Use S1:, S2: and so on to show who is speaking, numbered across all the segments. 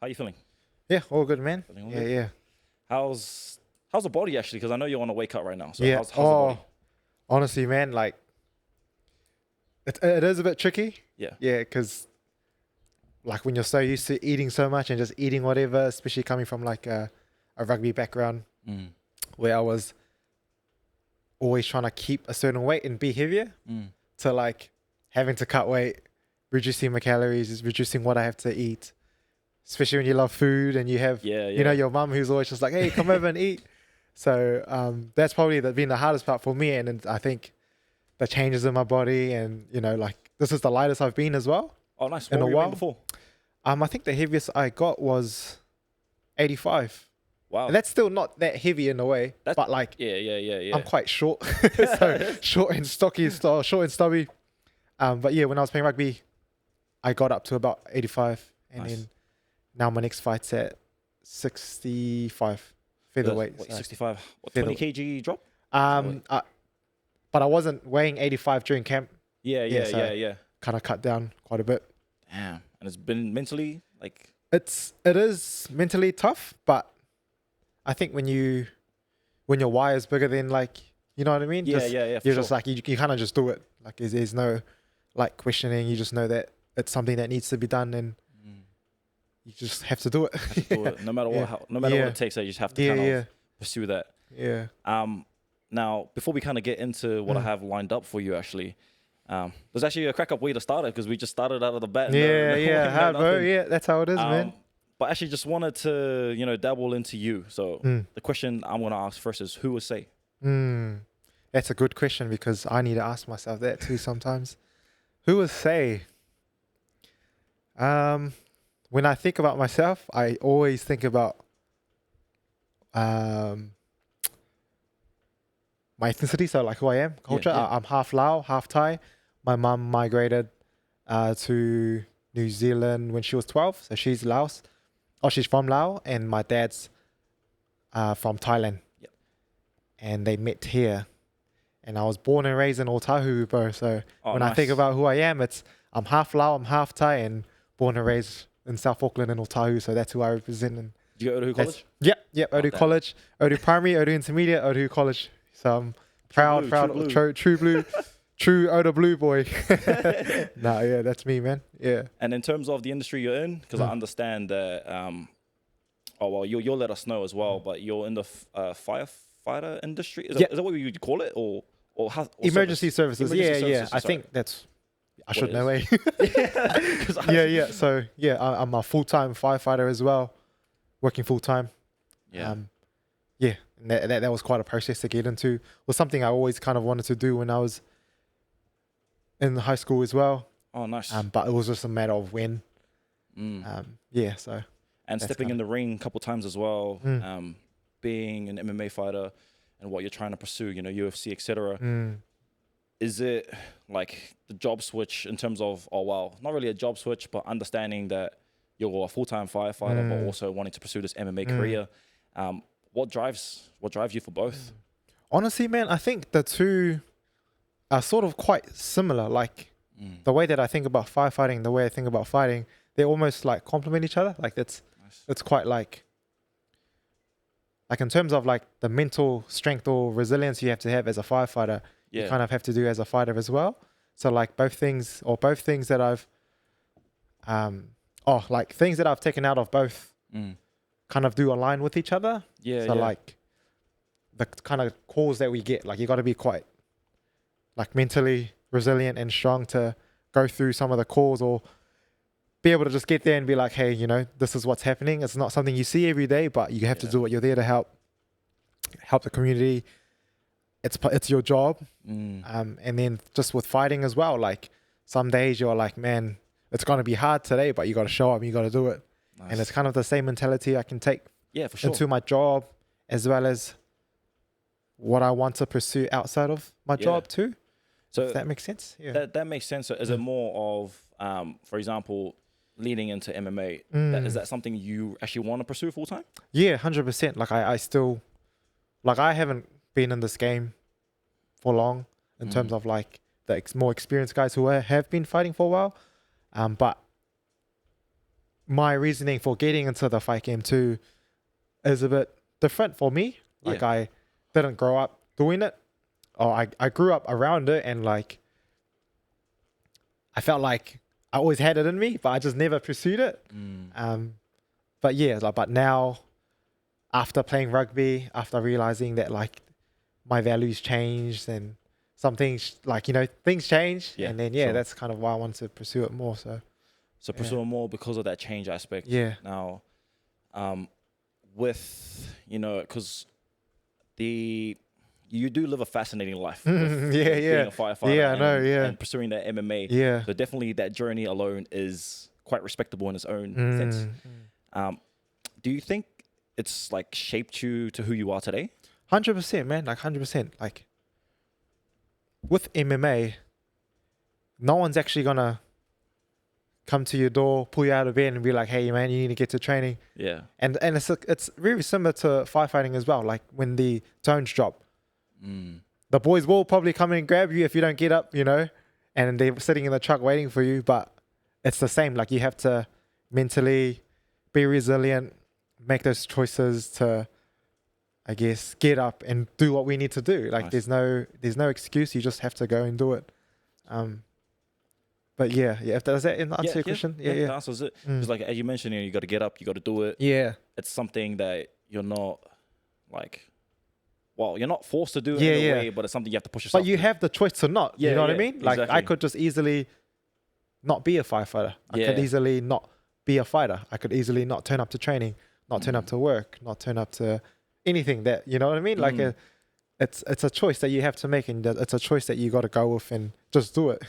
S1: How you feeling?
S2: Yeah, all good, man.
S1: Feeling all
S2: Yeah,
S1: good?
S2: yeah.
S1: How's the body actually? Because I know you're on a wake up right now. So
S2: Yeah.
S1: how's the body?
S2: Honestly, man, like, it is a bit tricky.
S1: Yeah.
S2: Yeah, because, like, when you're so used to eating so much and just eating whatever, especially coming from, like, a rugby background
S1: Mm.
S2: where I was always trying to keep a certain weight and be heavier, to, like, having to cut weight, reducing my calories, reducing what I have to eat. Especially when you love food and you have, you know, your mum who's always just like, hey, come over and eat. So that's probably been the hardest part for me. And I think the changes in my body and, you know, like, this is the lightest I've been as well.
S1: Oh, nice.
S2: In
S1: What
S2: a
S1: were you
S2: while.
S1: weighing before?
S2: I think the heaviest I got was 85.
S1: Wow.
S2: And that's still not that heavy in a way, but like,
S1: yeah.
S2: I'm quite short. So short and stocky, short and stubby. But yeah, when I was playing rugby, I got up to about 85. And then now my next fight's at 65 featherweight.
S1: What,
S2: so
S1: 65? What, 20 kg drop?
S2: But I wasn't weighing 85 during camp.
S1: Yeah.
S2: Kind of cut down quite a bit.
S1: Damn. And it's been mentally like...
S2: It is mentally tough, but I think when your why is bigger than, like, you know what I mean?
S1: Yeah.
S2: You're just like, you kind of just do it. Like, there's no, like, questioning. You just know that it's something that needs to be done and you just have to do it.
S1: Have to do it. No matter what, no matter what it takes, you just have to kind of pursue that.
S2: Yeah.
S1: Now, before we kind of get into what I have lined up for you, actually, there's actually a crack up way to start it because we just started out of the bat.
S2: Yeah, that's how it is, man.
S1: But actually, just wanted to, you know, dabble into you. So the question I'm going to ask first is, who was Say?
S2: That's a good question because I need to ask myself that too sometimes. Who was Say? When I think about myself, I always think about my ethnicity, so like who I am, culture. I'm half Lao, half Thai. My mum migrated to New Zealand when she was 12, so she's Laos. Oh, she's from Laos, and my dad's from Thailand.
S1: Yep.
S2: And they met here. And I was born and raised in Otahu, bro. So when I think about who I am, I'm half Lao, I'm half Thai, and born and raised in South Auckland and Otahu. So that's who I represent. And
S1: did you go to Otahu College?
S2: Yep. Otahu College, Otahu Primary, Otahu Intermediate, Otahu College. So I'm proud, true blue, true Otahu blue boy. That's me, man. Yeah.
S1: And in terms of the industry you're in, because I understand that, you'll let us know as well, but you're in the firefighter industry. Is that what you would call it, or how?
S2: Emergency services. I think that's. I should know. So I'm a full-time firefighter as well, working full-time. And that was quite a process to get into. It was something I always kind of wanted to do when I was in high school as well.
S1: Oh, nice.
S2: But it was just a matter of when. So.
S1: And stepping in the ring a couple times as well, being an MMA fighter and what you're trying to pursue, you know, UFC, etc. Is it like the job switch in terms of, not really a job switch, but understanding that you're a full-time firefighter, but also wanting to pursue this MMA career? What drives you for both?
S2: Honestly, man, I think the two are sort of quite similar. Like the way that I think about firefighting, the way I think about fighting, they almost like complement each other. Like it's quite like in terms of like the mental strength or resilience you have to have as a firefighter, you kind of have to do as a fighter as well. So like both things that I've things that I've taken out of both kind of do align with each other. Like the kind of calls that we get, like you got to be quite like mentally resilient and strong to go through some of the calls, or be able to just get there and be like, hey, you know, this is what's happening. It's not something you see every day, but you have to do it. You're there to help the community. It's your job. And then just with fighting as well, like some days you're like, man, it's going to be hard today, but you got to show up, you got to do it. And it's kind of the same mentality I can take into my job, as well as what I want to pursue outside of my job too. So if that makes sense.
S1: That makes sense. So is it more of, for example, leading into MMA, is that something you actually want to pursue full time?
S2: Yeah, 100%. Like I still, like I haven't been in this game for long in terms of like the more experienced guys who have been fighting for a while. But my reasoning for getting into the fight game too is a bit different for me. Like I didn't grow up doing it, or I grew up around it, and like I felt like I always had it in me, but I just never pursued it. But yeah, like, but now after playing rugby, after realizing that like my values changed and some things, like, you know, things change, and then that's kind of why I want to pursue it more. So
S1: pursue it more because of that change aspect.
S2: Yeah.
S1: Now, with, you know, because you do live a fascinating life. Being a firefighter and pursuing that MMA.
S2: Yeah.
S1: So definitely that journey alone is quite respectable in its own sense. Do you think it's like shaped you to who you are today?
S2: 100%, man. Like 100%. Like with MMA, no one's actually gonna come to your door, pull you out of bed and be like, hey man, you need to get to training.
S1: Yeah.
S2: And it's very similar to firefighting as well. Like when the tones drop, the boys will probably come in and grab you if you don't get up, you know, and they're sitting in the truck waiting for you. But it's the same. Like you have to mentally be resilient, make those choices to, I guess, get up and do what we need to do. Like there's no excuse. You just have to go and do it. But does that answer your question?
S1: Yeah, that answers it. Because like as you mentioned, you got to get up, you got to do it.
S2: Yeah.
S1: It's something that you're not like, well, you're not forced to do it in a way, but it's something you have to push yourself.
S2: But you have the choice to not. You know what I mean? Like
S1: exactly.
S2: I could just easily not be a firefighter. I could easily not be a fighter. I could easily not turn up to training, not turn up to work, not turn up to anything that, you know what I mean? Like it's a choice that you have to make, and it's a choice that you got to go with and just do it.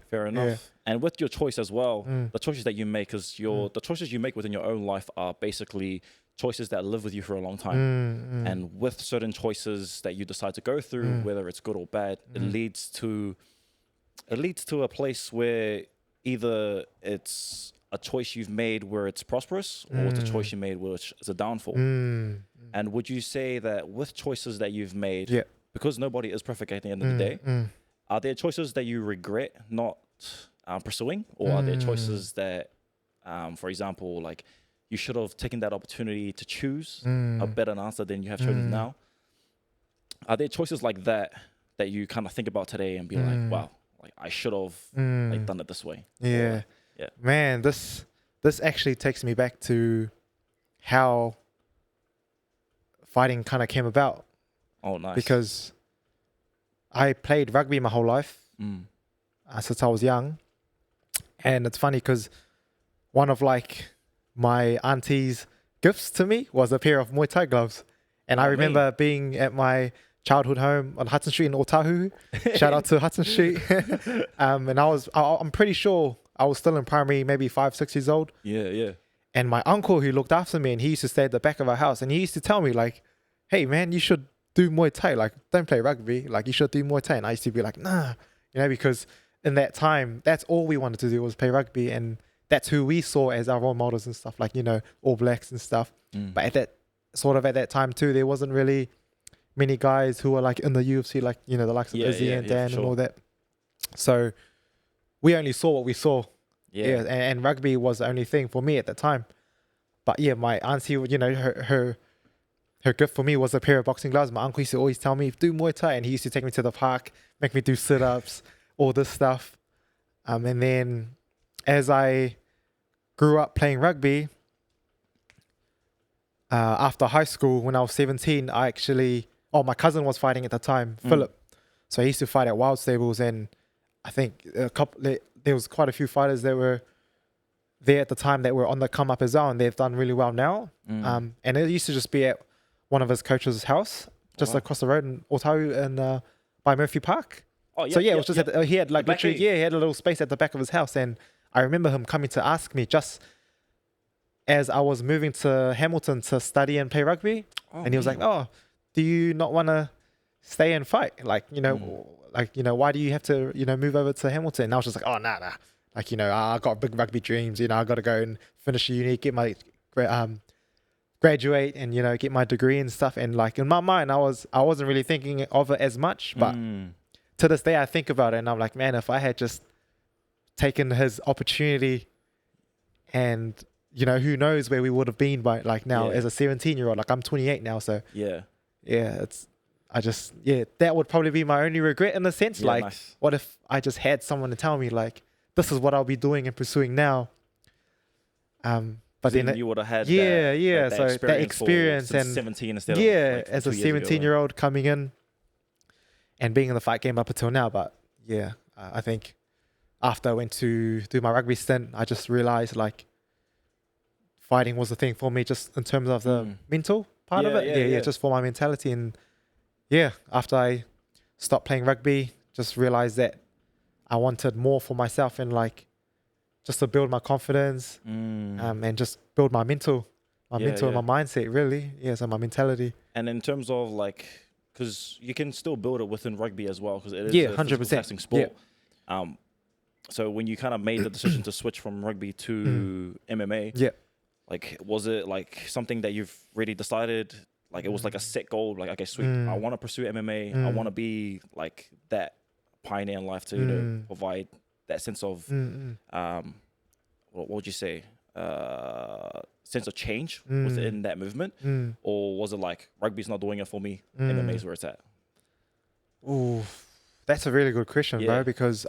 S1: Fair enough. Yeah. And with your choice as well, the choices that you make, because the choices you make within your own life are basically choices that live with you for a long time. And with certain choices that you decide to go through, whether it's good or bad, it leads to a place where either it's a choice you've made where it's prosperous, or it's a choice you made which is a downfall. And would you say that with choices that you've made, because nobody is perfect at the end of the day, are there choices that you regret not pursuing, or are there choices that, for example, like you should have taken that opportunity to choose a better answer than you have chosen now? Are there choices like that that you kind of think about today and be like, wow, like I should have like done it this way?
S2: Yeah.
S1: Or,
S2: Man, this actually takes me back to how fighting kind of came about.
S1: Oh, nice.
S2: Because I played rugby my whole life since I was young. And it's funny because one of like my auntie's gifts to me was a pair of Muay Thai gloves. And I remember being at my childhood home on Hudson Street in Otahu. Shout out to Hudson Street. And I'm pretty sure I was still in primary, maybe 5-6 years old.
S1: Yeah.
S2: And my uncle who looked after me, and he used to stay at the back of our house, and he used to tell me like, hey man, you should do Muay Thai. Like, don't play rugby. Like, you should do Muay Thai. And I used to be like, nah, you know, because in that time, that's all we wanted to do was play rugby. And that's who we saw as our role models and stuff, like, you know, All Blacks and stuff. But at that time too, there wasn't really many guys who were like in the UFC, like, you know, the likes of Izzy and Dan and all that. So we only saw what we saw. And rugby was the only thing for me at the time. But yeah, my auntie, you know, her gift for me was a pair of boxing gloves. My uncle used to always tell me, do Muay Thai. And he used to take me to the park, make me do sit-ups, all this stuff. And then as I grew up playing rugby, after high school, when I was 17, my cousin was fighting at the time, Philip. So he used to fight at Wild Stables, and I think there was quite a few fighters that were there at the time that were on the come up as well, and they've done really well now. And it used to just be at one of his coach's house, just across the road in Otahu and by Murphy Park. Oh, yeah. So it was just he had like literally, he had a little space at the back of his house, and I remember him coming to ask me just as I was moving to Hamilton to study and play rugby, and he was like, "Oh, do you not want to stay and fight? Like, you know, why do you have to, you know, move over to Hamilton?" And I was just like, "Oh, nah. Like, you know, I got big rugby dreams. You know, I got to go and finish uni, get my graduate, and, you know, get my degree and stuff." And like in my mind, I wasn't really thinking of it as much, but to this day, I think about it, and I'm like, man, if I had just taken his opportunity and you know, who knows where we would have been by like now as a 17-year-old. Like I'm 28 now, so that would probably be my only regret in a sense. Like, what if I just had someone to tell me like, this is what I'll be doing and pursuing now. But then
S1: you would have had
S2: so that experience and
S1: 17 instead of like
S2: as a 17-year-old coming in and being in the fight game up until now. But I think after I went to do my rugby stint, I just realized like fighting was the thing for me, just in terms of the mental part of it. Just for my mentality. And after I stopped playing rugby, just realized that I wanted more for myself and like just to build my confidence and just build my mental and my mindset, really. So my mentality.
S1: And in terms of like, because you can still build it within rugby as well, because it is a 100% testing sport. So when you kind of made the decision to switch from rugby to MMA, like was it like something that you've really decided? Like it was like a set goal. Like, okay, sweet, I want to pursue MMA. I want to be like that pioneer in life to you know provide that sense of what would you say? Sense of change within that movement, or was it like rugby's not doing it for me, MMA is where it's at?
S2: Ooh, that's a really good question, bro. Because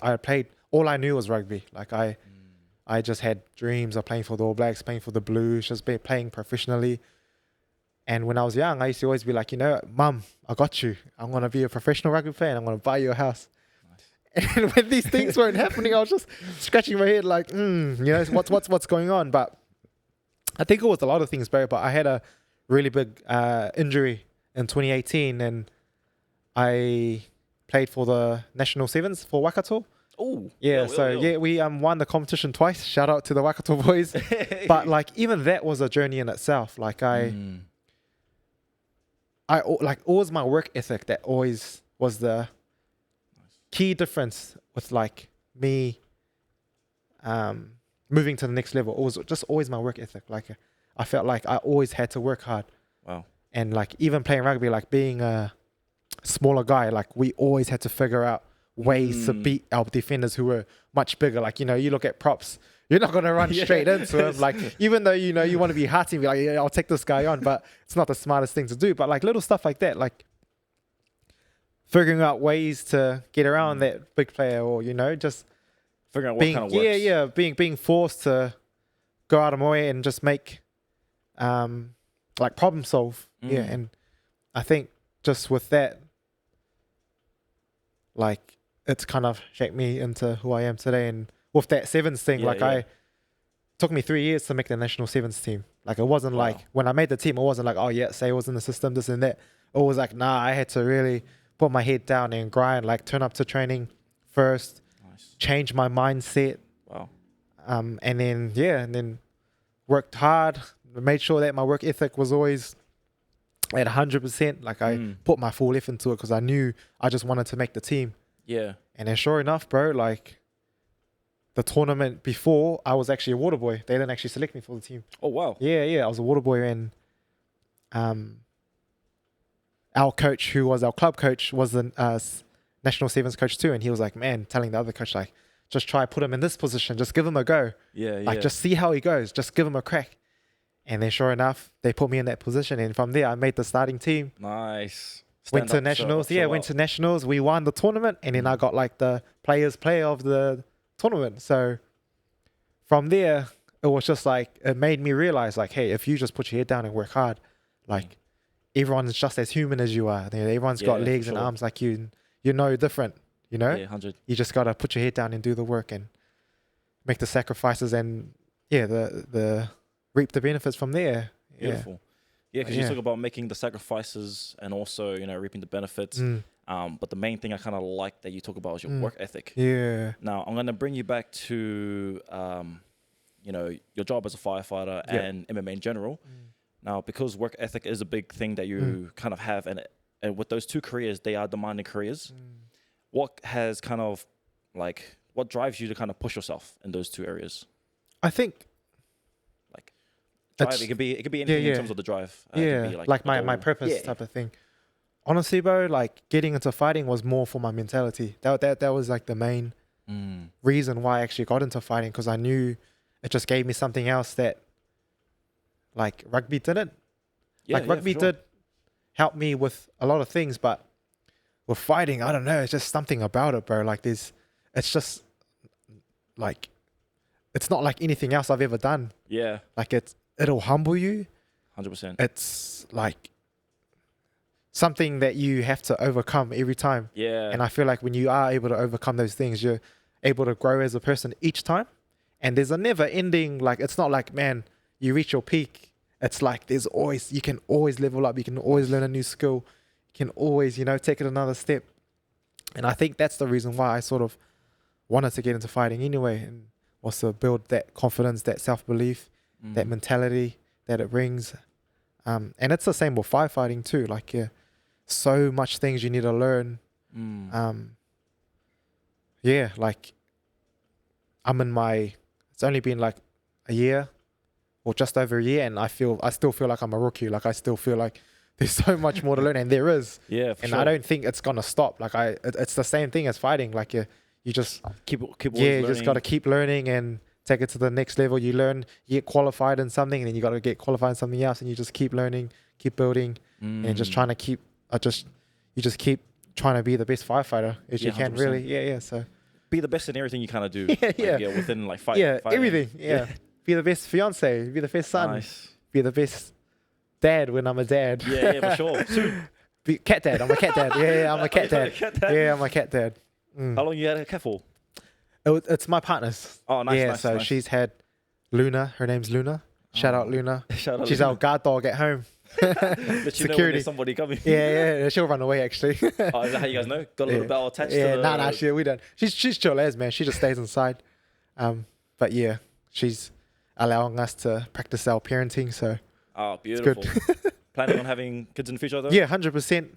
S2: all I knew was rugby. Like I just had dreams of playing for the All Blacks, playing for the Blues, just playing professionally. And when I was young, I used to always be like, you know, Mum, I got you. I'm gonna be a professional rugby player, and I'm gonna buy you a house. And when these things weren't happening, I was just scratching my head like, you know, what's going on? But I think it was a lot of things, bro. But I had a really big injury in 2018, and I played for the National Sevens for Waikato.
S1: Oh,
S2: we won the competition twice. Shout out to the Waikato boys. But like even that was a journey in itself. Like I always my work ethic that always was the key difference with like me moving to the next level. It was just always my work ethic. Like I felt like I always had to work hard.
S1: Wow.
S2: And like even playing rugby, like being a smaller guy, like we always had to figure out ways to beat our defenders who were much bigger. Like, you know, you look at props, you're not going to run straight into him. Like, even though, you know, you want to be hearty and be like, yeah, I'll take this guy on, but it's not the smartest thing to do. But like little stuff like that, like figuring out ways to get around that big player, or, you know, just
S1: figuring out what kind of works.
S2: Being forced to go out of my way and just make, like problem solve. And I think just with that, like, it's kind of shaped me into who I am today. And with that sevens thing, it took me 3 years to make the national sevens team. Like, it wasn't like, when I made the team, it wasn't like, oh yeah, say it was in the system, this and that. It was like, nah, I had to really put my head down and grind, like turn up to training first, change my mindset. And then worked hard, made sure that my work ethic was always at 100%. Like I put my full effort into it because I knew I just wanted to make the team. And then sure enough, bro, like the tournament before, I was actually a water boy. They didn't actually select me for the team.
S1: Oh, wow.
S2: Yeah. I was a water boy, and our coach, who was our club coach, was the national sevens coach too. And he was like, man, telling the other coach, like, just try put him in this position. Just give him a go. Like, just see how he goes. Just give him a crack. And then sure enough, they put me in that position. And from there, I made the starting team.
S1: Nice.
S2: Went to nationals. Went to nationals. We won the tournament. And then I got like the players player of the tournament. So from there, it was just like, it made me realize like, hey, if you just put your head down and work hard, like everyone's just as human as you are. Everyone's got legs and arms like you. You're no different, you know?
S1: 100.
S2: You just got to put your head down and do the work and make the sacrifices and the reap the benefits from there.
S1: Beautiful. Yeah, because you talk about making the sacrifices and also, you know, reaping the benefits. But the main thing I kind of like that you talk about is your work ethic. Now, I'm going to bring you back to, you know, your job as a firefighter and MMA in general. Now, because work ethic is a big thing that you kind of have, and with those two careers, they are demanding careers. What has kind of like, what drives you to kind of push yourself in those two areas?
S2: I think
S1: like drive, it could be anything in terms of the drive. It could be
S2: like my purpose type of thing. Honestly, bro, like getting into fighting was more for my mentality. That was like the main reason why I actually got into fighting, because I knew it just gave me something else that like rugby didn't.
S1: Yeah,
S2: Like rugby did help me with a lot of things, but with fighting, I don't know. It's just something about it, bro. Like it's just like, it's not like anything else I've ever done.
S1: Yeah.
S2: Like it'll humble you.
S1: 100%.
S2: It's like something that you have to overcome every time.
S1: Yeah.
S2: And I feel like when you are able to overcome those things, you're able to grow as a person each time. And there's a never ending, like, it's not like, man, you reach your peak. It's like you can always level up. You can always learn a new skill. You can always, take it another step. And I think that's the reason why I sort of wanted to get into fighting anyway, and also build that confidence, that self-belief, that mentality that it brings. And it's the same with firefighting too. Like, so much things you need to learn. Like it's only been like a year or just over a year, and I still feel like I'm a rookie. Like I still feel like there's so much more to learn, and there is.
S1: Yeah,
S2: and sure. I don't think it's gonna stop. Like it's the same thing as fighting. Like you just
S1: keep
S2: you just gotta keep learning and take it to the next level. You learn, you get qualified in something, and then you gotta get qualified in something else, and you just keep learning, keep building, and just trying to keep. You just keep trying to be the best firefighter as you can. 100%. Really, yeah. So be
S1: the best in everything you kind of do. Within like fighting.
S2: Yeah, everything. Yeah. Be the best fiance. Be the best son. Nice. Be the best dad when I'm a dad.
S1: Yeah, for sure. Soon.
S2: Be cat dad. I'm a cat dad. Yeah, I'm a cat dad. Yeah, I'm a cat dad.
S1: How long you had a cat for?
S2: It's my partner's.
S1: Oh, nice.
S2: Yeah,
S1: nice,
S2: so
S1: nice.
S2: she's had Luna. Her name's Luna. Shout out Luna. She's
S1: Luna.
S2: our guard dog at home.
S1: Let you know when there's somebody coming.
S2: Yeah, she'll run away actually.
S1: Is that how you guys know? Got a little bell attached to the...
S2: Nah, we don't. She's chill as, man. She just stays inside. But yeah, she's allowing us to practice our parenting, so
S1: beautiful. It's good. Planning on having kids in the future though?
S2: Yeah, 100%.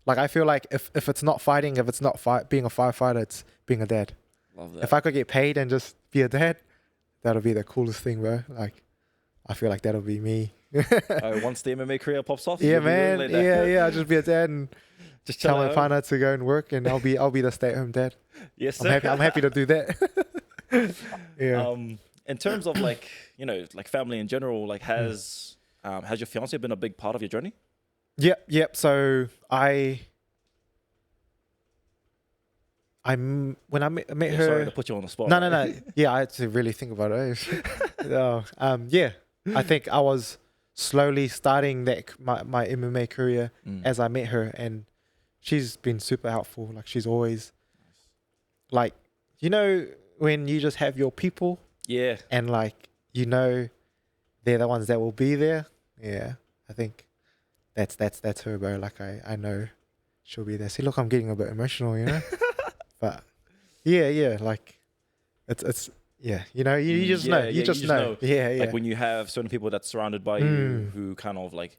S2: Like I feel like if it's not fighting, if it's not being a firefighter, it's being a dad.
S1: Love that.
S2: If I could get paid and just be a dad, that'll be the coolest thing, bro. Like I feel like that'll be me.
S1: Once the MMA career pops off,
S2: yeah, man. I'll just be a dad and
S1: just
S2: tell my partner to go and work, and I'll be the stay-at-home dad.
S1: Yes, sir.
S2: I'm happy to do that. Yeah.
S1: In terms of like family in general, like has your fiance been a big part of your journey?
S2: Yep. So when I met her.
S1: Sorry to put you on the spot.
S2: No. Yeah, I had to really think about it. Yeah, I think I was slowly starting my MMA career as I met her, and she's been super helpful. Like she's always like, when you just have your people, and like they're the ones that will be there. Yeah, I think that's her, bro. Like I know she'll be there. See, look, I'm getting a bit emotional, but yeah, like it's. Yeah, you just know. You just know. Yeah.
S1: Like when you have certain people that's surrounded by you who kind of like,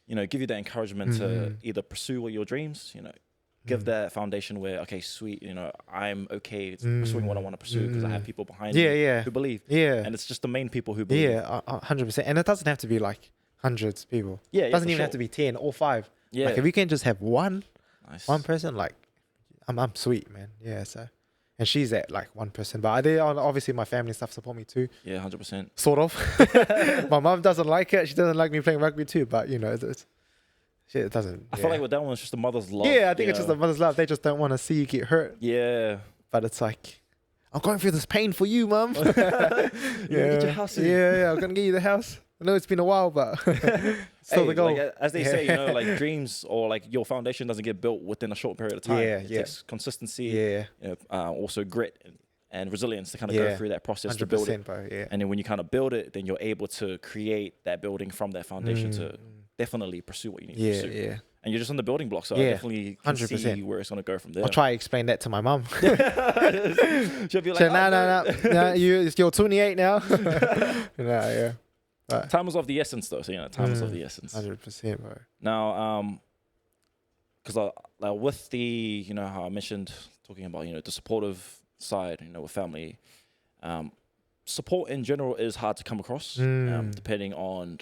S1: give you that encouragement to either pursue your dreams, give that foundation where, okay, sweet, I'm okay pursuing what I want to pursue because I have people behind me who believe. Yeah. And it's just the main people who believe.
S2: Yeah, 100%. And it doesn't have to be like hundreds of people.
S1: Yeah,
S2: it doesn't even have to be 10 or 5. Yeah. Like if you can just have one person, like I'm sweet, man. Yeah, so. And she's at like 1%, but obviously my family and stuff support me too.
S1: Yeah, 100%.
S2: Sort of. My mum doesn't like it. She doesn't like me playing rugby too, but it doesn't.
S1: I feel like with that one, it's just a mother's love.
S2: Yeah, I think it's just a mother's love. They just don't want to see you get hurt.
S1: Yeah.
S2: But it's like, I'm going through this pain for you, mum.
S1: Get your house in.
S2: Yeah, I'm going to get you the house. I know it's been a while, but still the goal.
S1: Like, as they say, like dreams or like your foundation doesn't get built within a short period of time. It takes consistency, also grit and resilience to kind of go through that process to build it.
S2: Bro,
S1: and then when you kind of build it, then you're able to create that building from that foundation to definitely pursue what you need to pursue. Yeah. And you're just on the building block, so I definitely can 100%. See where it's going to go from there.
S2: I'll try to explain that to my mum.
S1: She'll be like,
S2: no, you're 28 now. Yeah.
S1: Right. Time was of the essence, though. So time was of the essence.
S2: 100%, bro.
S1: Now, because with the how I mentioned talking about the supportive side, with family, support in general is hard to come across, depending on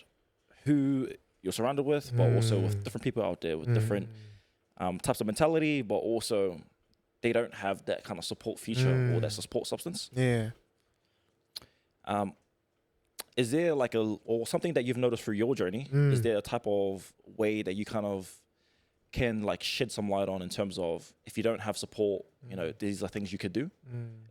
S1: who you're surrounded with, but also with different people out there with different types of mentality, but also they don't have that kind of support feature or that support substance.
S2: Yeah.
S1: is there like or something that you've noticed through your journey? Is there a type of way that you kind of can like shed some light on in terms of if you don't have support, you know, these are things you could do?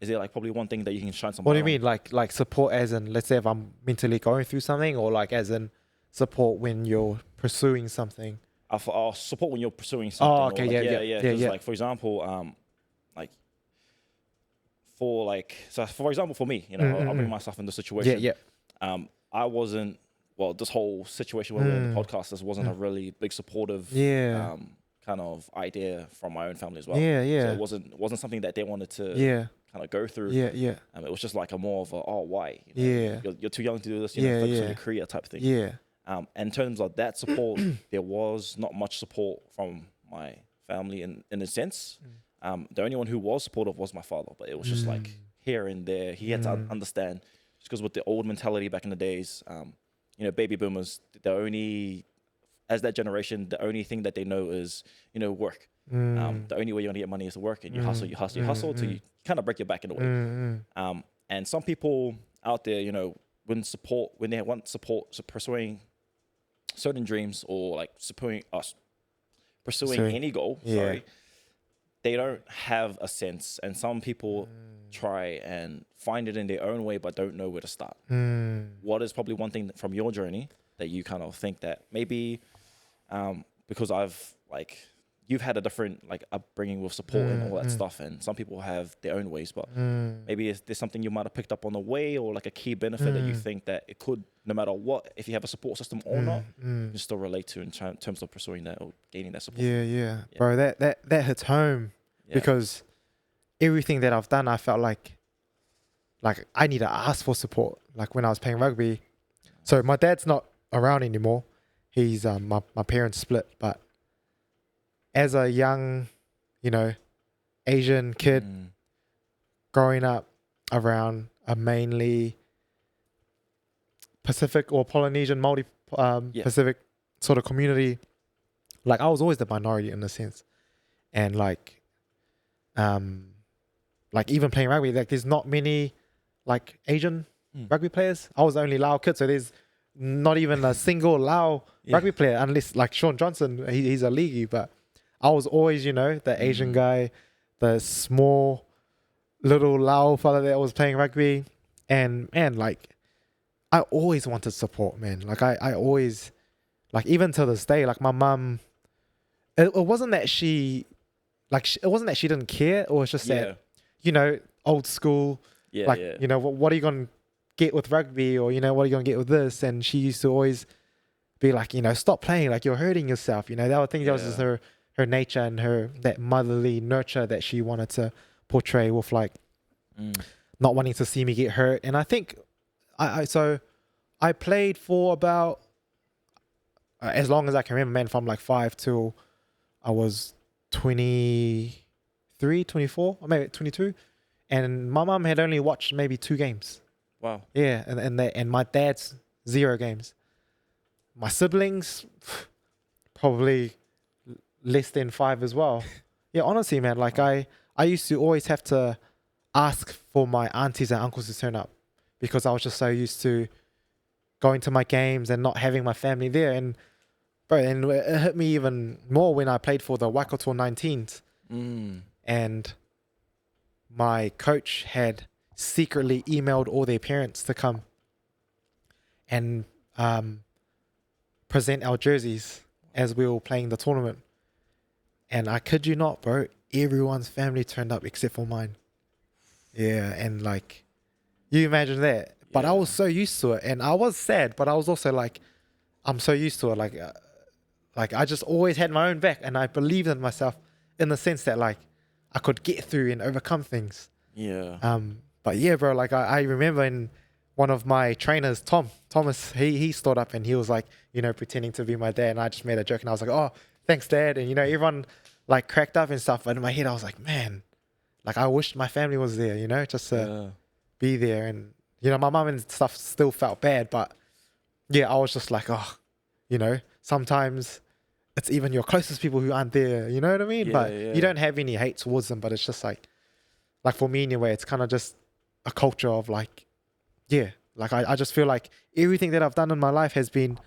S1: Is there like probably one thing that you can shine some light on?
S2: What do you mean? Like support as in, let's say if I'm mentally going through something, or like as in support when you're pursuing something?
S1: Support when you're pursuing something.
S2: Oh, okay, yeah.
S1: Like, for example, like, so for example, for me, you know, I'll bring myself in the situation. I wasn't, well, this whole situation where we're in the podcast, this wasn't a really big supportive kind of idea from my own family as well. So it wasn't something that they wanted to kind of go through. It was just like a more of a, oh, why? You know, you're too young to do this, you know, focus on your career type thing. And in terms of that support, there was not much support from my family in a sense. The only one who was supportive was my father, but it was just like here and there. He had to understand, just because with the old mentality back in the days, you know, baby boomers, as that generation, the only thing that they know is, you know, work. The only way you're gonna get money is to work, and you hustle till you kind of break your back in a way. And some people out there, you know, when they want support, pursuing certain dreams, or like pursuing any goal, they don't have a sense, and some people try and find it in their own way but don't know where to start. What is probably one thing from your journey that you kind of think that maybe because you've had a different like upbringing with support and all that stuff, and some people have their own ways, but maybe there's something you might have picked up on the way, or like a key benefit that you think that it could, no matter what, if you have a support system or not, you can still relate to in terms of pursuing that or gaining that support.
S2: Bro, that hits home, because everything that I've done, I felt like I need to ask for support. Like when I was playing rugby, so my dad's not around anymore. He's my parents split, but as a young, you know, Asian kid growing up around a mainly Pacific or Polynesian Pacific sort of community, like I was always the minority in a sense. And like even playing rugby, like there's not many like Asian rugby players. I was the only Lao kid, so there's not even a single Lao rugby player, unless like Sean Johnson, he's a leaguey, but I was always, you know, the Asian guy, the small little Lao fella that was playing rugby. And like, I always wanted support, man. Like I always, like even to this day, like my mum, it wasn't that she didn't care, or it's just that, you know, old school, you know, what are you going to get with rugby, or, you know, what are you going to get with this? And she used to always be like, you know, stop playing, like you're hurting yourself, you know. That would think that was just her nature and that motherly nurture that she wanted to portray, with like not wanting to see me get hurt. And I think I played for about as long as I can remember, man, from like 5 till I was 23, 24, or maybe 22. And my mum had only watched maybe 2 games.
S1: Wow.
S2: Yeah, and my dad's 0 games. My siblings, probably less than 5 as well. Yeah, honestly, man, like I used to always have to ask for my aunties and uncles to turn up, because I was just so used to going to my games and not having my family there. And bro, and it hit me even more when I played for the Waikato 19s. And my coach had secretly emailed all their parents to come and present our jerseys as we were playing the tournament. And I kid you not, bro, everyone's family turned up except for mine. Yeah, and like, you imagine that. But I was so used to it, and I was sad, but I was also like, I'm so used to it. Like I just always had my own back, and I believed in myself in the sense that like I could get through and overcome things. Yeah. But yeah, bro, like I remember in one of my trainers, Thomas, he stood up and he was like, you know, pretending to be my dad, and I just made a joke and I was like, oh, thanks, Dad. And you know, everyone like cracked up and stuff. But in my head, I was like, man, like I wished my family was there, you know, just to be there. And you know, my mum and stuff still felt bad, but yeah, I was just like, oh, you know, sometimes it's even your closest people who aren't there, you know what I mean? But you don't have any hate towards them, but it's just like for me anyway, it's kind of just a culture of like Like I just feel like everything that I've done in my life has been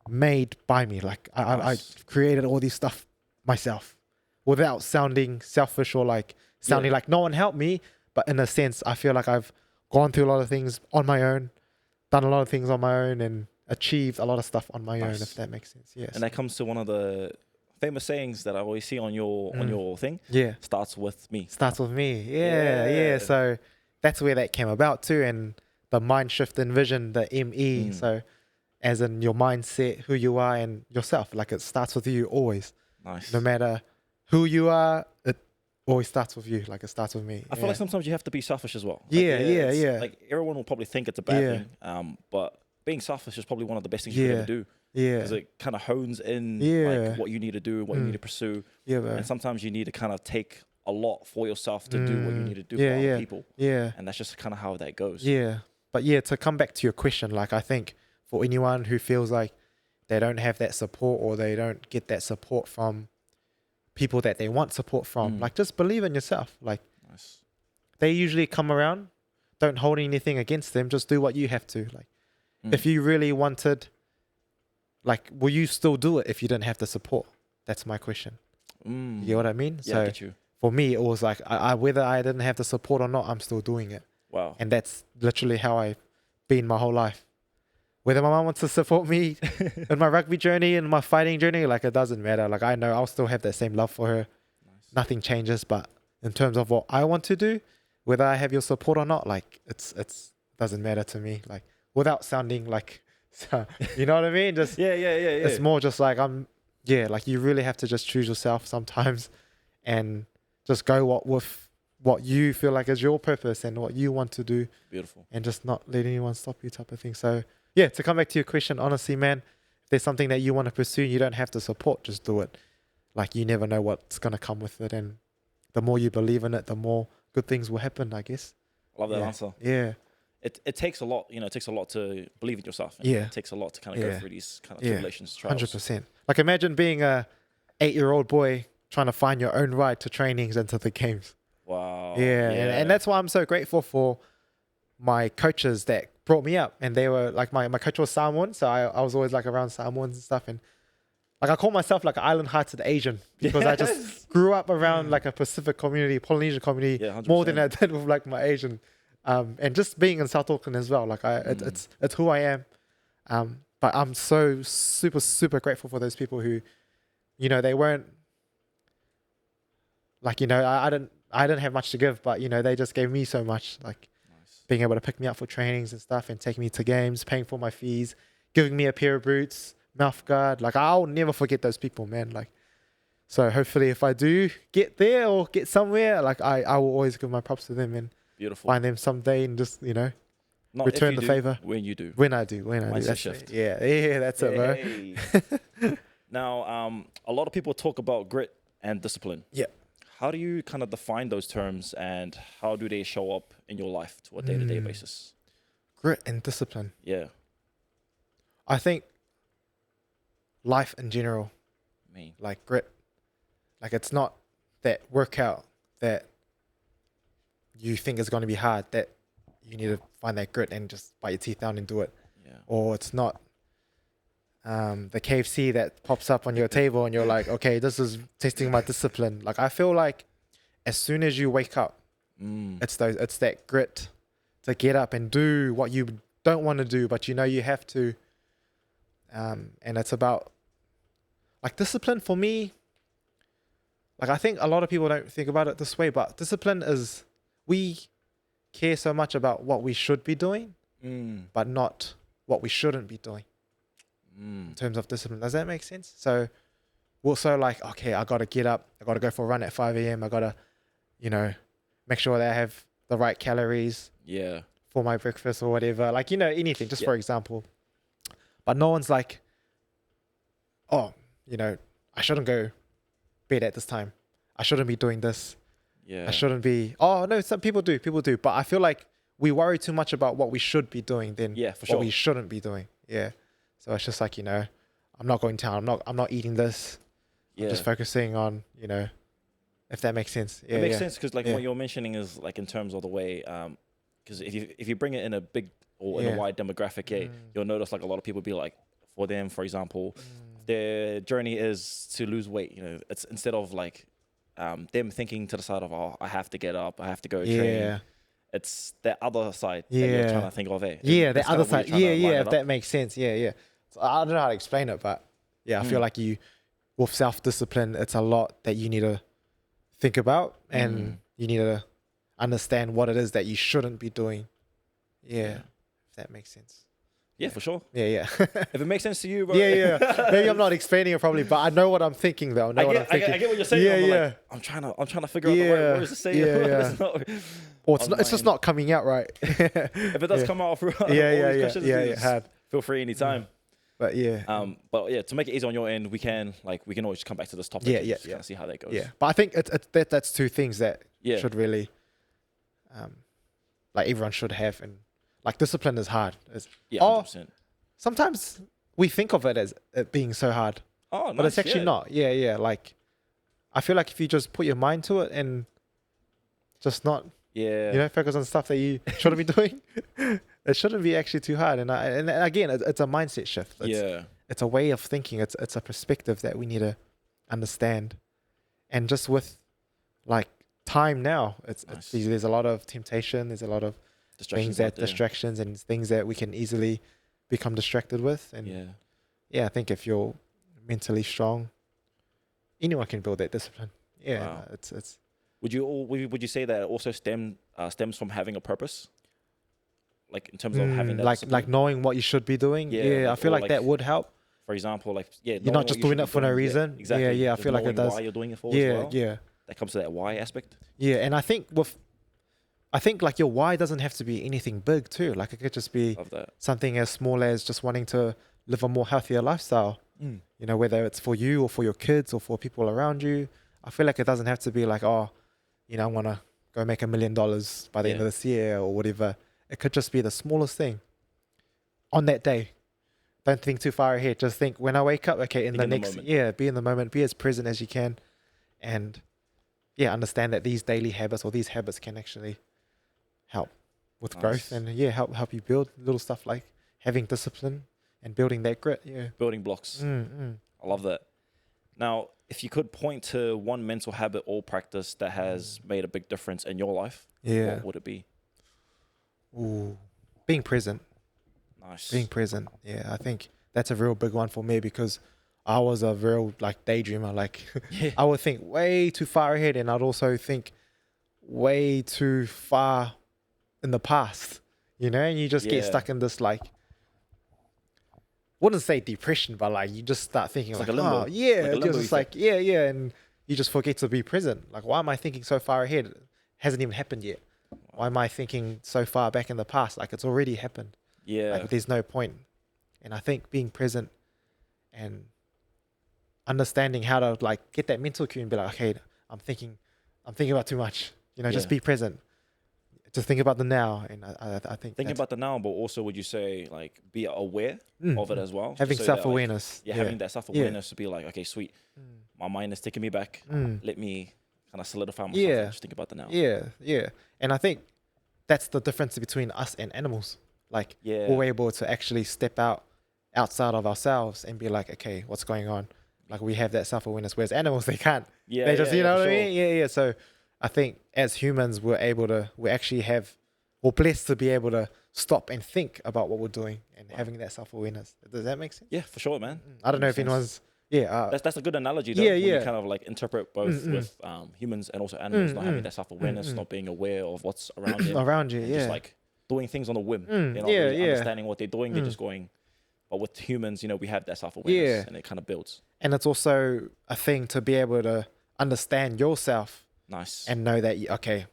S2: made by me. Like I created all this stuff myself without sounding selfish or like sounding like no one helped me. But in a sense, I feel like I've gone through a lot of things on my own, done a lot of things on my own, and achieved a lot of stuff on my own, if that makes sense. Yes.
S1: And that comes to one of the famous sayings that I always see on your thing.
S2: Yeah.
S1: Starts with me.
S2: Starts with me. Yeah. So that's where that came about too. And the mind shift and vision, the ME. So as in your mindset, who you are and yourself. Like it starts with you always.
S1: Nice.
S2: No matter who you are, it always starts with you. Like it starts with me.
S1: I feel like sometimes you have to be selfish as well. Like,
S2: yeah.
S1: Like everyone will probably think it's a bad thing. But being selfish is probably one of the best things you can ever do.
S2: Yeah.
S1: Because it kind of hones in like what you need to do, what you need to pursue.
S2: Yeah, bro.
S1: And sometimes you need to kind of take a lot for yourself to do what you need to do for other people.
S2: Yeah.
S1: And that's just kind of how that goes.
S2: Yeah. But to come back to your question, like I think for anyone who feels like they don't have that support or they don't get that support from people that they want support from, like just believe in yourself. Like they usually come around. Don't hold anything against them. Just do what you have to. Like if you really wanted, like, will you still do it if you didn't have the support? That's my question. You get what I mean?
S1: Yeah,
S2: so
S1: I get you.
S2: For me, it was like, whether I didn't have the support or not, I'm still doing it.
S1: Wow.
S2: And that's literally how I've been my whole life. Whether my mom wants to support me in my rugby journey and my fighting journey, like it doesn't matter. Like I know I'll still have that same love for her. Nothing changes. But in terms of what I want to do, whether I have your support or not, like it's doesn't matter to me. Like without sounding like, you know what I mean? Just
S1: yeah.
S2: It's more just like like you really have to just choose yourself sometimes, and just go with what you feel like is your purpose and what you want to do.
S1: Beautiful. And
S2: just not let anyone stop you, type of thing. So yeah, to come back to your question, honestly, man, if there's something that you want to pursue, you don't have to support, just do it. Like you never know what's going to come with it. And the more you believe in it, the more good things will happen, I guess.
S1: I love that answer.
S2: Yeah.
S1: It takes a lot, it takes a lot to believe in yourself.
S2: Yeah.
S1: It takes a lot to kind of go through these kind of tribulations, trials.
S2: 100%. Like imagine being a 8-year-old boy trying to find your own ride to trainings and to the games.
S1: Wow.
S2: Yeah. And that's why I'm so grateful for my coaches that brought me up. And they were like, my coach was Samoan. So I was always like around Samoans and stuff. And like I call myself like an island-hearted Asian because I just grew up around like a Pacific community, Polynesian community, more than I did with like my Asian. And just being in South Auckland as well, like it's who I am. But I'm so super, super grateful for those people who, they weren't like, I didn't have much to give, but they just gave me so much, like being able to pick me up for trainings and stuff and take me to games, paying for my fees, giving me a pair of boots, mouth guard. Like I'll never forget those people, man. Like, so hopefully if I do get there or get somewhere, like I will always give my props to them and find them someday and just,
S1: not
S2: return the favor.
S1: When you do.
S2: When I do. That's
S1: shift.
S2: Yeah, that's it, bro.
S1: Now, a lot of people talk about grit and discipline.
S2: Yeah.
S1: How do you kind of define those terms and how do they show up in your life to a day-to-day basis?
S2: Grit and discipline.
S1: Yeah.
S2: I think life in general, like grit, like it's not that workout that you think is going to be hard, that you need to find that grit and just bite your teeth down and do it.
S1: Yeah.
S2: Or it's not the KFC that pops up on your table and you're like, okay, this is testing my discipline. Like I feel like as soon as you wake up, it's that grit to get up and do what you don't want to do, but you have to. And it's about like discipline for me. Like I think a lot of people don't think about it this way, but discipline is, we care so much about what we should be doing, but not what we shouldn't be doing in terms of discipline. Does that make sense? So also like, okay, I got to get up. I got to go for a run at 5 a.m. I got to, make sure that I have the right calories for my breakfast or whatever. Like, anything, just for example. But no one's like, oh, I shouldn't go bed at this time. I shouldn't be doing this.
S1: Yeah.
S2: I shouldn't be. Oh, no, some people do. But I feel like we worry too much about what we should be doing than what we shouldn't be doing. Yeah. So it's just like, I'm not going down. I'm not eating this. I'm just focusing on, if that makes sense.
S1: It makes sense because like what you're mentioning is like in terms of the way, because if you bring it in a big or in a wide demographic, you'll notice like a lot of people be like, for them, for example, their journey is to lose weight. You know, it's instead of like them thinking to the side of, oh, I have to get up, I have to go train. It's the other side that you're trying to think of.
S2: The other side. If that makes sense. So I don't know how to explain it, but I feel like with self-discipline, it's a lot that you need to think about and you need to understand what it is that you shouldn't be doing. If that makes sense.
S1: Yeah, for sure.
S2: If
S1: it makes sense to you, bro.
S2: Maybe I'm not explaining it properly, but I know what I'm thinking though. I
S1: get what you're saying. Like, I'm trying to figure out the right words to say.
S2: It's just not coming out right.
S1: If it does come out through feel free anytime.
S2: But
S1: to make it easy on your end, we can always come back to this topic. And just kind of see how that goes.
S2: But I think that's two things that should really, like everyone should have, and like discipline is hard. 100%. Sometimes we think of it as it being so hard.
S1: Oh, nice.
S2: But it's actually not. Like I feel like if you just put your mind to it and just not focus on stuff that you shouldn't be doing, it shouldn't be actually too hard. And again, it's a mindset shift. It's a way of thinking. It's a perspective that we need to understand. And just with like time now, there's a lot of temptation. There's a lot of distractions and things that we can easily become distracted with. And I think if you're mentally strong, anyone can build that discipline. It's.
S1: Would you say that it also stems from having a purpose? Like in terms of having that
S2: like knowing what you should be doing. I feel like that would help.
S1: For example,
S2: you're not just doing it for no reason.
S1: Exactly.
S2: I feel like it does.
S1: Why you're doing it for as well. That comes to that why aspect.
S2: And I think like your why doesn't have to be anything big too. Like it could just be something as small as just wanting to live a more healthier lifestyle. You know, whether it's for you or for your kids or for people around you. I feel like it doesn't have to be like, oh, you know, I want to go make $1 million by the end of this year or whatever. It could just be the smallest thing on that day. Don't think too far ahead. Just think when I wake up, okay, be in the moment, be as present as you can. And understand that these daily habits or these habits can actually help with growth and help you build little stuff like having discipline and building that grit.
S1: Building blocks. I love that. Now, if you could point to one mental habit or practice that has made a big difference in your life, what would it be?
S2: Being present.
S1: Nice.
S2: Being present. I think that's a real big one for me because I was a real like daydreamer. Like I would think way too far ahead, and I'd also think way too far in the past, you know, and you just get stuck in this like, wouldn't say depression, but like you just start thinking
S1: it's
S2: like,
S1: a limbo.
S2: and you just forget to be present. Like, why am I thinking so far ahead? It hasn't even happened yet. Why am I thinking so far back in the past? Like it's already happened. Like there's no point. And I think being present and understanding how to like get that mental cue and be like, okay, I'm thinking about too much. You know, just be present. Just think about the now. And I think
S1: thinking about the now, but also would you say like be aware of it as well?
S2: Having self-awareness.
S1: Having that self-awareness to be like, okay, sweet. My mind is taking me back. Let me kind of solidify myself and just think about the now. And I think that's the difference between us and animals. Like we're able to actually step outside of ourselves and be like, okay, what's going on? Like we have that self-awareness, whereas animals, they can't. They just, you know what I mean? So I think as humans, we're blessed to be able to stop and think about what we're doing and having that self-awareness. Does that make sense? Yeah, for sure, man.
S2: I don't know if anyone's...
S1: that's a good analogy though. When you kind of like interpret both with humans and also animals, not having that self-awareness, not being aware of what's around you.
S2: Just
S1: like doing things on a whim. They're not really understanding what they're doing. They're just going... But with humans, you know, we have that self-awareness and it kind of builds.
S2: And it's also a thing to be able to understand yourself.
S1: Nice.
S2: And know that, okay,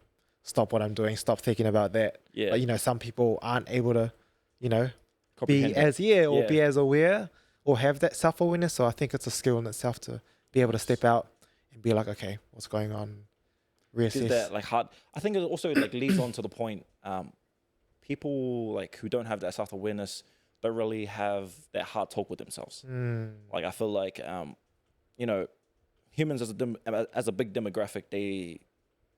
S2: stop what I'm doing. Stop thinking about that. But, you know, some people aren't able to, you know, be as aware or have that self-awareness. So I think it's a skill in itself to be able to step out and be like, okay, what's going on? Reassess.
S1: Is that like hard? I think it also like leads on to the point, people like who don't have that self-awareness don't really have that hard talk with themselves. Like I feel like, you know, humans as a big demographic, they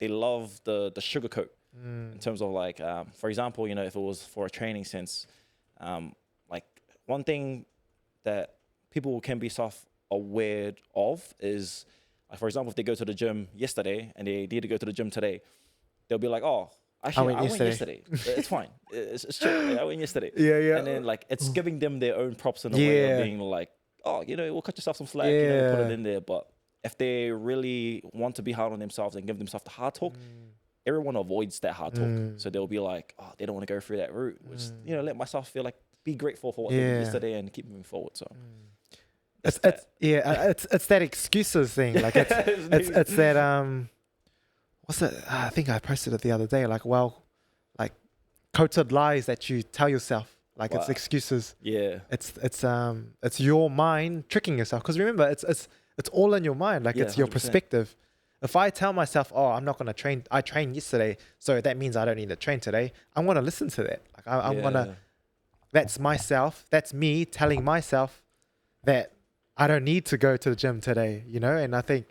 S1: love the sugarcoat in terms of like, for example, you know, if it was for a training sense, like one thing that people can be self-aware of is, like, for example, if they go to the gym yesterday and they need to go to the gym today, they'll be like, oh, actually, I went yesterday. It's fine. It's chill. I went yesterday.
S2: Yeah.
S1: And then like it's giving them their own props in a way of being like, oh, you know, we'll cut yourself some slack, you know, put it in there. But if they really want to be hard on themselves and give themselves the hard talk, everyone avoids that hard talk. So they'll be like, oh, they don't want to go through that route. Which, you know, let myself feel like, be grateful for what they did yesterday and keep moving forward. So
S2: it's that excuses thing. Like it's that what's it? I think I posted it the other day. Like, well, like coated lies that you tell yourself. Like it's excuses. Yeah. It's your mind tricking yourself. Because remember, it's all in your mind. Like it's your 100%. Perspective. If I tell myself, oh, I'm not going to train. I trained yesterday, so that means I don't need to train today. I'm going to listen to that. Like I'm going to. That's myself. That's me telling myself that I don't need to go to the gym today. You know, and I think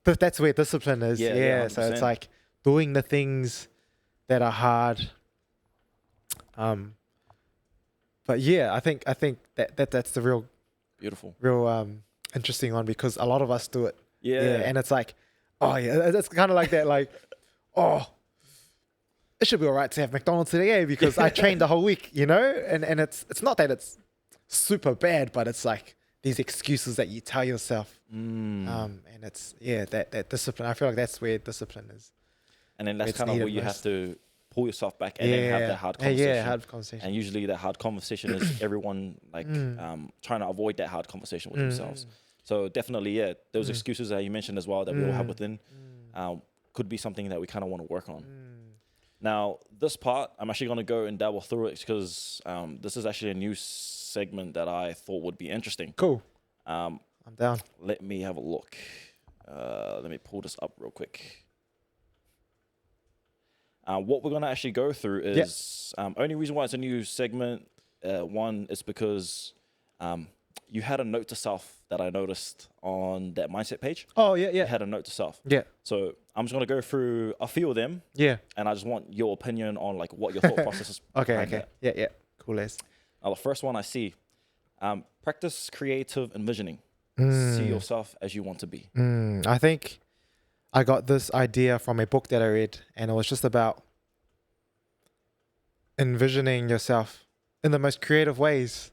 S2: that's where discipline is. Yeah. So it's like doing the things that are hard. But yeah, I think that's the real interesting one, because a lot of us do it. Yeah. And it's like, oh yeah, it's kind of like that. Like, oh, it should be all right to have McDonald's today, because I trained the whole week, you know? And it's not that it's super bad, but it's like these excuses that you tell yourself. And it's, that discipline. I feel like that's where discipline is. And then that's kind of where you have to pull yourself back and then have that hard conversation. Hard conversation. And usually that hard conversation is everyone like trying to avoid that hard conversation with themselves. So definitely, those excuses that you mentioned as well that we all have within could be something that we kind of want to work on. Now, this part, I'm actually going to go and dabble through it, because this is actually a new segment that I thought would be interesting. Cool. I'm down. Let me have a look. Let me pull this up real quick. What we're going to actually go through is, only reason why it's a new segment, one is because you had a note to self that I noticed on that mindset page. Oh, yeah. You had a note to self. Yeah. So I'm just going to go through a few of them. Yeah. And I just want your opinion on like what your thought process is. Okay. Yeah. Cool as. Now, the first one I see, practice creative envisioning. See yourself as you want to be. I think I got this idea from a book that I read, and it was just about envisioning yourself in the most creative ways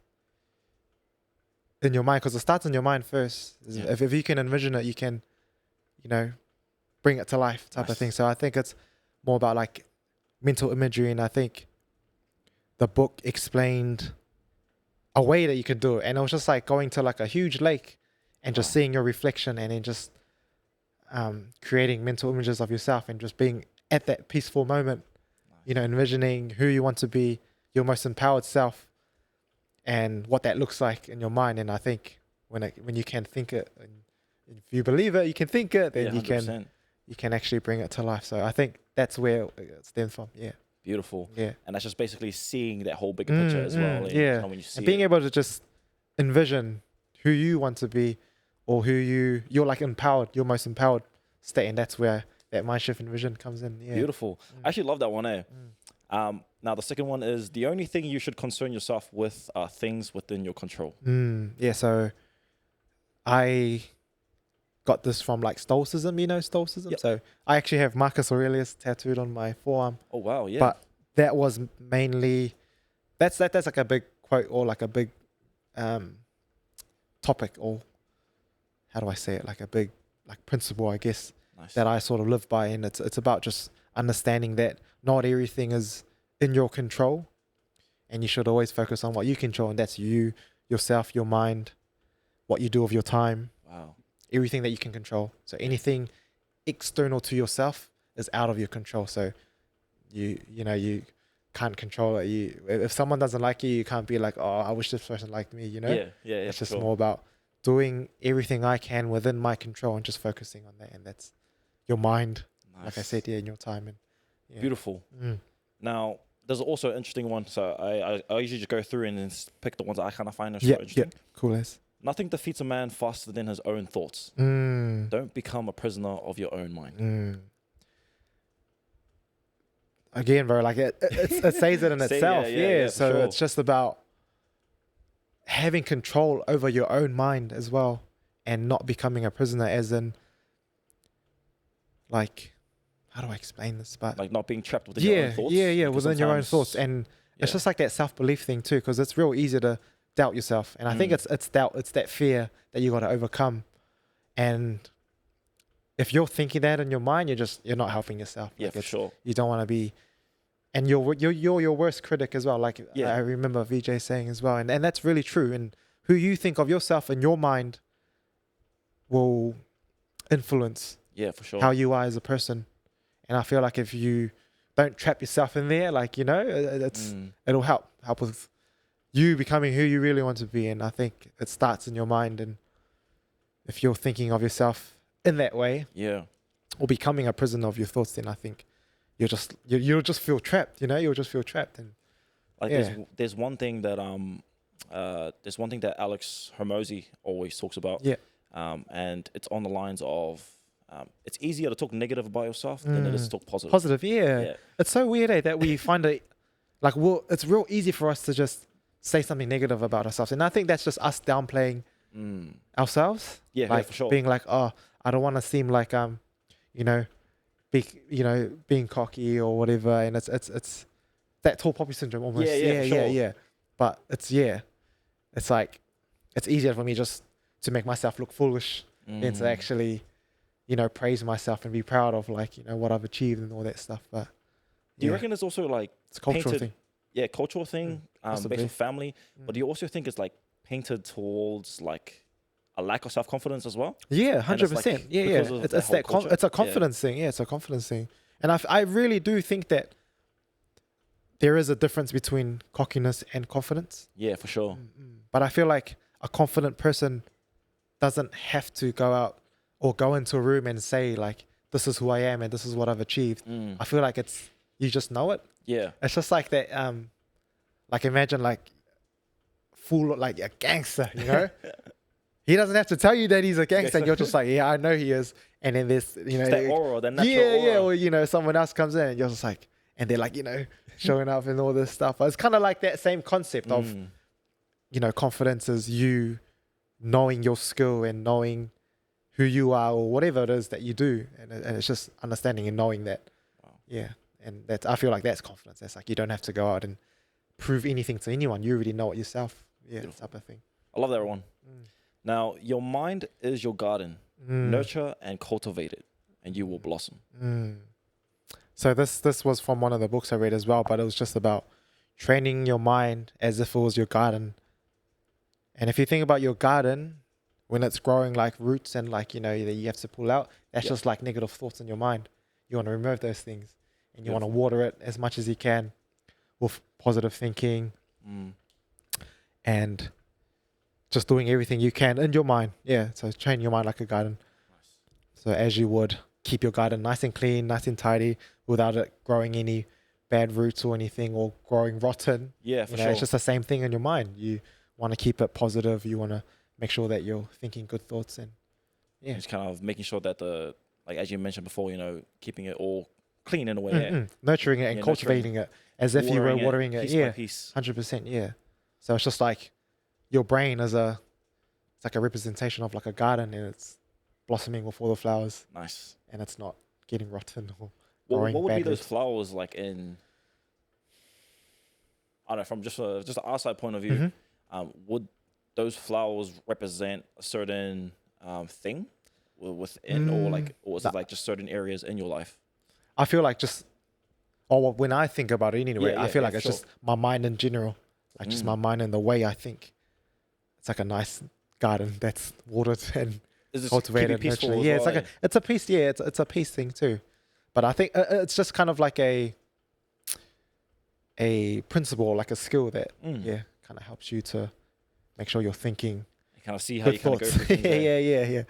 S2: in your mind, because it starts in your mind first. If you can envision it, you can, you know, bring it to life type of thing. So I think it's more about like mental imagery, and I think the book explained a way that you could do it, and it was just like going to like a huge lake and just seeing your reflection, and then just creating mental images of yourself and just being at that peaceful moment, you know, envisioning who you want to be, your most empowered self, and what that looks like in your mind. And I think when you can think it, and if you believe it, you can think it, then you can actually bring it to life. So I think that's where it stems from. Yeah. Beautiful. Yeah. And that's just basically seeing that whole bigger picture as well. Yeah. When you see and being able to just envision who you want to be, or who you're like empowered, your most empowered state, and that's where that mind shift and vision comes in. Yeah. Beautiful. I actually love that one, Now the second one is, the only thing you should concern yourself with are things within your control. Yeah, so I got this from like Stoicism, you know, Stoicism. Yep. So I actually have Marcus Aurelius tattooed on my forearm. Oh wow, yeah. But that was mainly that's like a big quote, or like a big topic, or how do I say it? Like a big like principle, I guess, that I sort of live by. And it's about just understanding that not everything is in your control, and you should always focus on what you control, and that's you, yourself, your mind, what you do with your time. Wow. Everything that you can control. So anything external to yourself is out of your control. So you can't control it. If someone doesn't like you, you can't be like, oh, I wish this person liked me, you know? Yeah. It's just more about doing everything I can within my control and just focusing on that. And that's your mind, like I said, in your time. And beautiful. Now, there's also an interesting one. So I usually just go through and then pick the ones that I kind of find so interesting. Yeah, cool as. Nothing defeats a man faster than his own thoughts. Don't become a prisoner of your own mind. again, bro, like it says it in itself. So
S1: sure.
S2: it's just about having control over your own mind as well, and not becoming a prisoner, as in, like, how do I explain this? But
S1: like not being trapped within your own thoughts.
S2: Within your own thoughts. And it's just like that self-belief thing too, because it's real easy to doubt yourself. And I think it's doubt, it's that fear that you got to overcome. And if you're thinking that in your mind, you're not helping yourself.
S1: Yeah,
S2: like
S1: for sure.
S2: You don't want to be, and you're your worst critic as well. Like I remember VJ saying as well, and that's really true. And who you think of yourself in your mind will influence
S1: for sure
S2: how you are as a person. And I feel like if you don't trap yourself in there, like, you know, it'll help with you becoming who you really want to be. And I think it starts in your mind. And if you're thinking of yourself in that way, or becoming a prisoner of your thoughts, then I think you'll just feel trapped. You know, you'll just feel trapped. And
S1: like there's one thing that Alex Hermosi always talks about. And it's on the lines of it's easier to talk negative about yourself than it is to talk positive.
S2: Positive, It's so weird, that we find it like, well, it's real easy for us to just say something negative about ourselves, and I think that's just us downplaying ourselves. Like,
S1: for sure.
S2: Being like, oh, I don't want to seem like being cocky or whatever, and it's that tall poppy syndrome almost. But it's like it's easier for me just to make myself look foolish than to actually, praise myself and be proud of, like, what I've achieved and all that stuff. But
S1: do you reckon it's also like
S2: it's a cultural thing?
S1: Yeah, cultural thing, based on family. But do you also think it's like painted towards like a lack of self-confidence as well?
S2: Yeah, 100%. It's a confidence thing. Yeah, it's a confidence thing. And I really do think that there is a difference between cockiness and confidence.
S1: Yeah, for sure.
S2: But I feel like a confident person doesn't have to go out or go into a room and say, like, this is who I am and this is what I've achieved. I feel like you just know it.
S1: Yeah.
S2: It's just like that, like, imagine like like a gangster, He doesn't have to tell you that he's a gangster. And you're just like, yeah, I know he is. And then there's,
S1: it's that aura, that natural aura.
S2: Or, someone else comes in and you're just like, and they're like, showing up and all this stuff. But it's kind of like that same concept of, confidence is you knowing your skill and knowing who you are or whatever it is that you do. And it's just understanding and knowing that.
S1: Wow.
S2: Yeah. And I feel like that's confidence. That's like, you don't have to go out and prove anything to anyone. You already know it yourself. Yeah, type of thing.
S1: I love that one. Now, your mind is your garden. Nurture and cultivate it, and you will blossom.
S2: So this was from one of the books I read as well, but it was just about training your mind as if it was your garden. And if you think about your garden, when it's growing like roots and like, that you have to pull out, that's just like negative thoughts in your mind. You want to remove those things, and you want to water it as much as you can with positive thinking and just doing everything you can in your mind. Yeah, so train your mind like a garden. Nice. So as you would keep your garden nice and clean, nice and tidy, without it growing any bad roots or anything or growing rotten.
S1: Yeah, for sure.
S2: It's just the same thing in your mind. You want to keep it positive. You want to make sure that you're thinking good thoughts and
S1: just kind of making sure that like as you mentioned before, keeping it all clean in a way.
S2: Nurturing it and cultivating it as if you were watering it.
S1: Piece by piece.
S2: 100%. Yeah. So it's just like your brain is it's like a representation of like a garden, and it's blossoming with all the flowers.
S1: Nice.
S2: And it's not getting rotten or
S1: what would
S2: bad
S1: be those flowers like in, I don't know, from just an outside point of view, would those flowers represent a certain thing within or is it like just certain areas in your life?
S2: I feel like when I think about it anyway, I feel like it's just my mind in general, like just my mind and the way I think. It's like a nice garden that's watered and cultivated.
S1: Peaceful
S2: yeah, it's a peace. Yeah, it's a peace thing too. But I think it's just kind of like a principle, like a skill that kind of helps you to make sure you're thinking.
S1: You kind of see how you kind of go through
S2: things.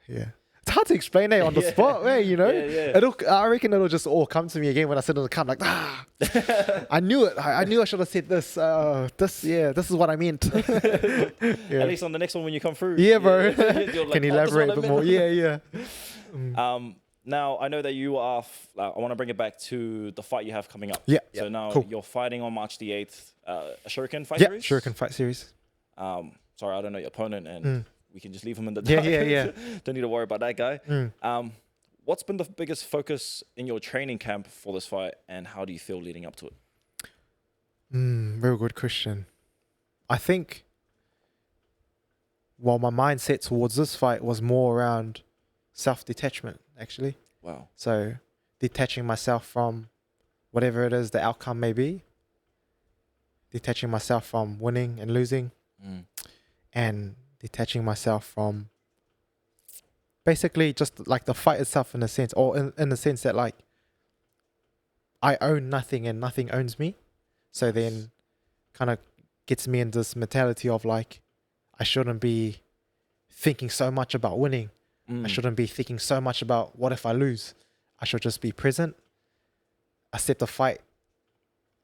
S2: Yeah. It's hard to explain that on the spot, I reckon it'll just all come to me again when I sit in the car. I'm like, I knew it. I knew I should have said this. This is what I meant.
S1: At least on the next one when you come through.
S2: Yeah, bro.
S1: Like,
S2: can elaborate a bit more? Yeah.
S1: Now, I know that you are, I want to bring it back to the fight you have coming up.
S2: Yeah.
S1: So now
S2: cool.
S1: you're fighting on March the 8th, a Shuriken fight
S2: Yeah,
S1: series?
S2: Shuriken fight series.
S1: Sorry, I don't know your opponent, and we can just leave him in the
S2: Yeah,
S1: dark.
S2: yeah.
S1: Don't need to worry about that guy. What's been the biggest focus in your training camp for this fight, and how do you feel leading up to it?
S2: Real good question. I think, my mindset towards this fight was more around self-detachment, actually.
S1: Wow.
S2: So detaching myself from whatever it is the outcome may be, detaching myself from winning and losing, and detaching myself from basically just like the fight itself in a sense, or in the sense that like I own nothing and nothing owns me. So then kind of gets me into this mentality of like, I shouldn't be thinking so much about winning. I shouldn't be thinking so much about what if I lose. I should just be present, accept the fight,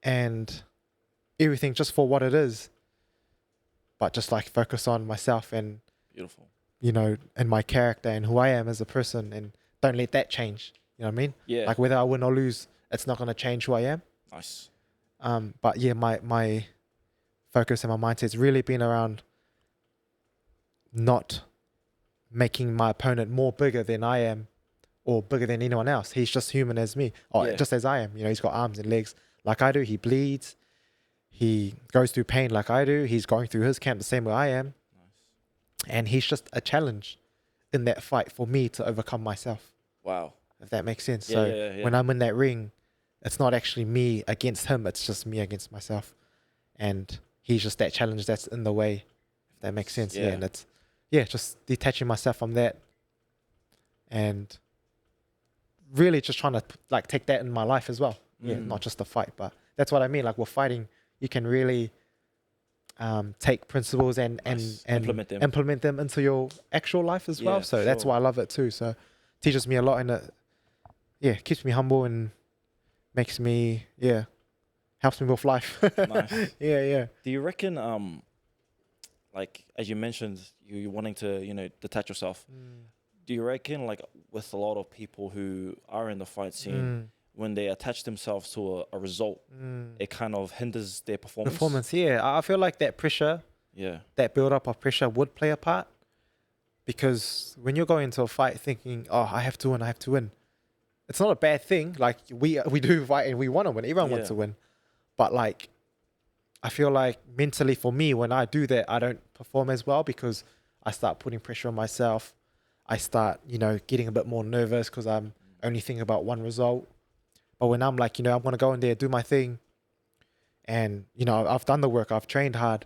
S2: and everything just for what it is. But just like focus on myself and,
S1: beautiful,
S2: and my character and who I am as a person, and don't let that change. You know what I mean?
S1: Yeah.
S2: Like whether I win or lose, it's not going to change who I am.
S1: Nice.
S2: But yeah, my focus and my mindset's really been around not making my opponent more bigger than I am or bigger than anyone else. He's just human as me, or just as I am. He's got arms and legs like I do. He bleeds. He goes through pain like I do. He's going through his camp the same way I am. Nice. And he's just a challenge in that fight for me to overcome myself.
S1: Wow.
S2: If that makes sense.
S1: Yeah,
S2: when I'm in that ring, it's not actually me against him. It's just me against myself. And he's just that challenge that's in the way, if that makes sense. Yeah. And it's, just detaching myself from that and really just trying to like take that in my life as well. Yeah, not just the fight, but that's what I mean. Like with fighting, you can really take principles and implement them into your actual life as well. So that's why I love it too. So it teaches me a lot, and it keeps me humble and makes me helps me with life.
S1: Nice.
S2: Yeah.
S1: Do you reckon like as you mentioned, you wanting to detach yourself? Do you reckon like with a lot of people who are in the fight scene, when they attach themselves to a result, it kind of hinders their performance?
S2: I feel like that pressure, that build up of pressure would play a part, because when you're going into a fight thinking, I have to win, it's not a bad thing. Like we do fight and we want to win. Everyone wants to win, but like I feel like mentally for me, when I do that, I don't perform as well, because I start putting pressure on myself. I start getting a bit more nervous because I'm only thinking about one result. But when I'm like, I'm going to go in there, do my thing, and, I've done the work, I've trained hard,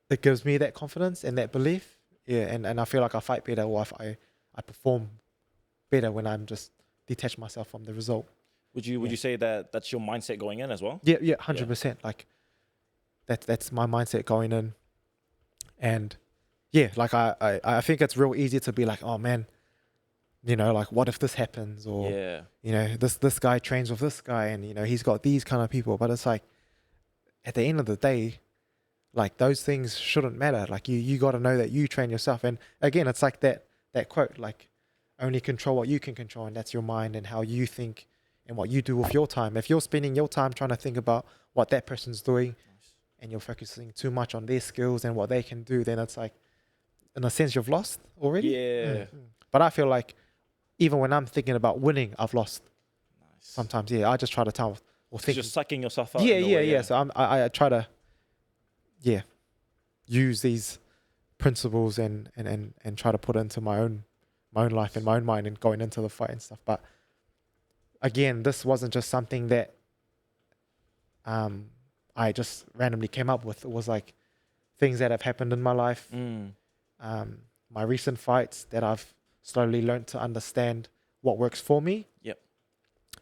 S2: it gives me that confidence and that belief. Yeah, and I feel like I fight better, or I perform better when I'm just detach myself from the result.
S1: Would you say that that's your mindset going in as well?
S2: Yeah, 100%. Like that's my mindset going in. And like I think it's real easy to be like, oh man, like what if this happens, or this guy trains with this guy, and he's got these kind of people. But it's like at the end of the day, like those things shouldn't matter. Like you got to know that you train yourself. And again, it's like that quote, like only control what you can control, and that's your mind and how you think and what you do with your time. If you're spending your time trying to think about what that person's doing, and you're focusing too much on their skills and what they can do, then it's like, in a sense, you've lost already.
S1: Yeah.
S2: But I feel like even when I'm thinking about winning, I've lost. Sometimes, I just try to tell or think.
S1: You're sucking yourself out.
S2: Yeah. So I try to, use these principles and try to put it into my own life and my own mind and going into the fight and stuff. But again, this wasn't just something that I just randomly came up with. It was like things that have happened in my life. My recent fights that I've slowly learned to understand what works for me.
S1: Yep.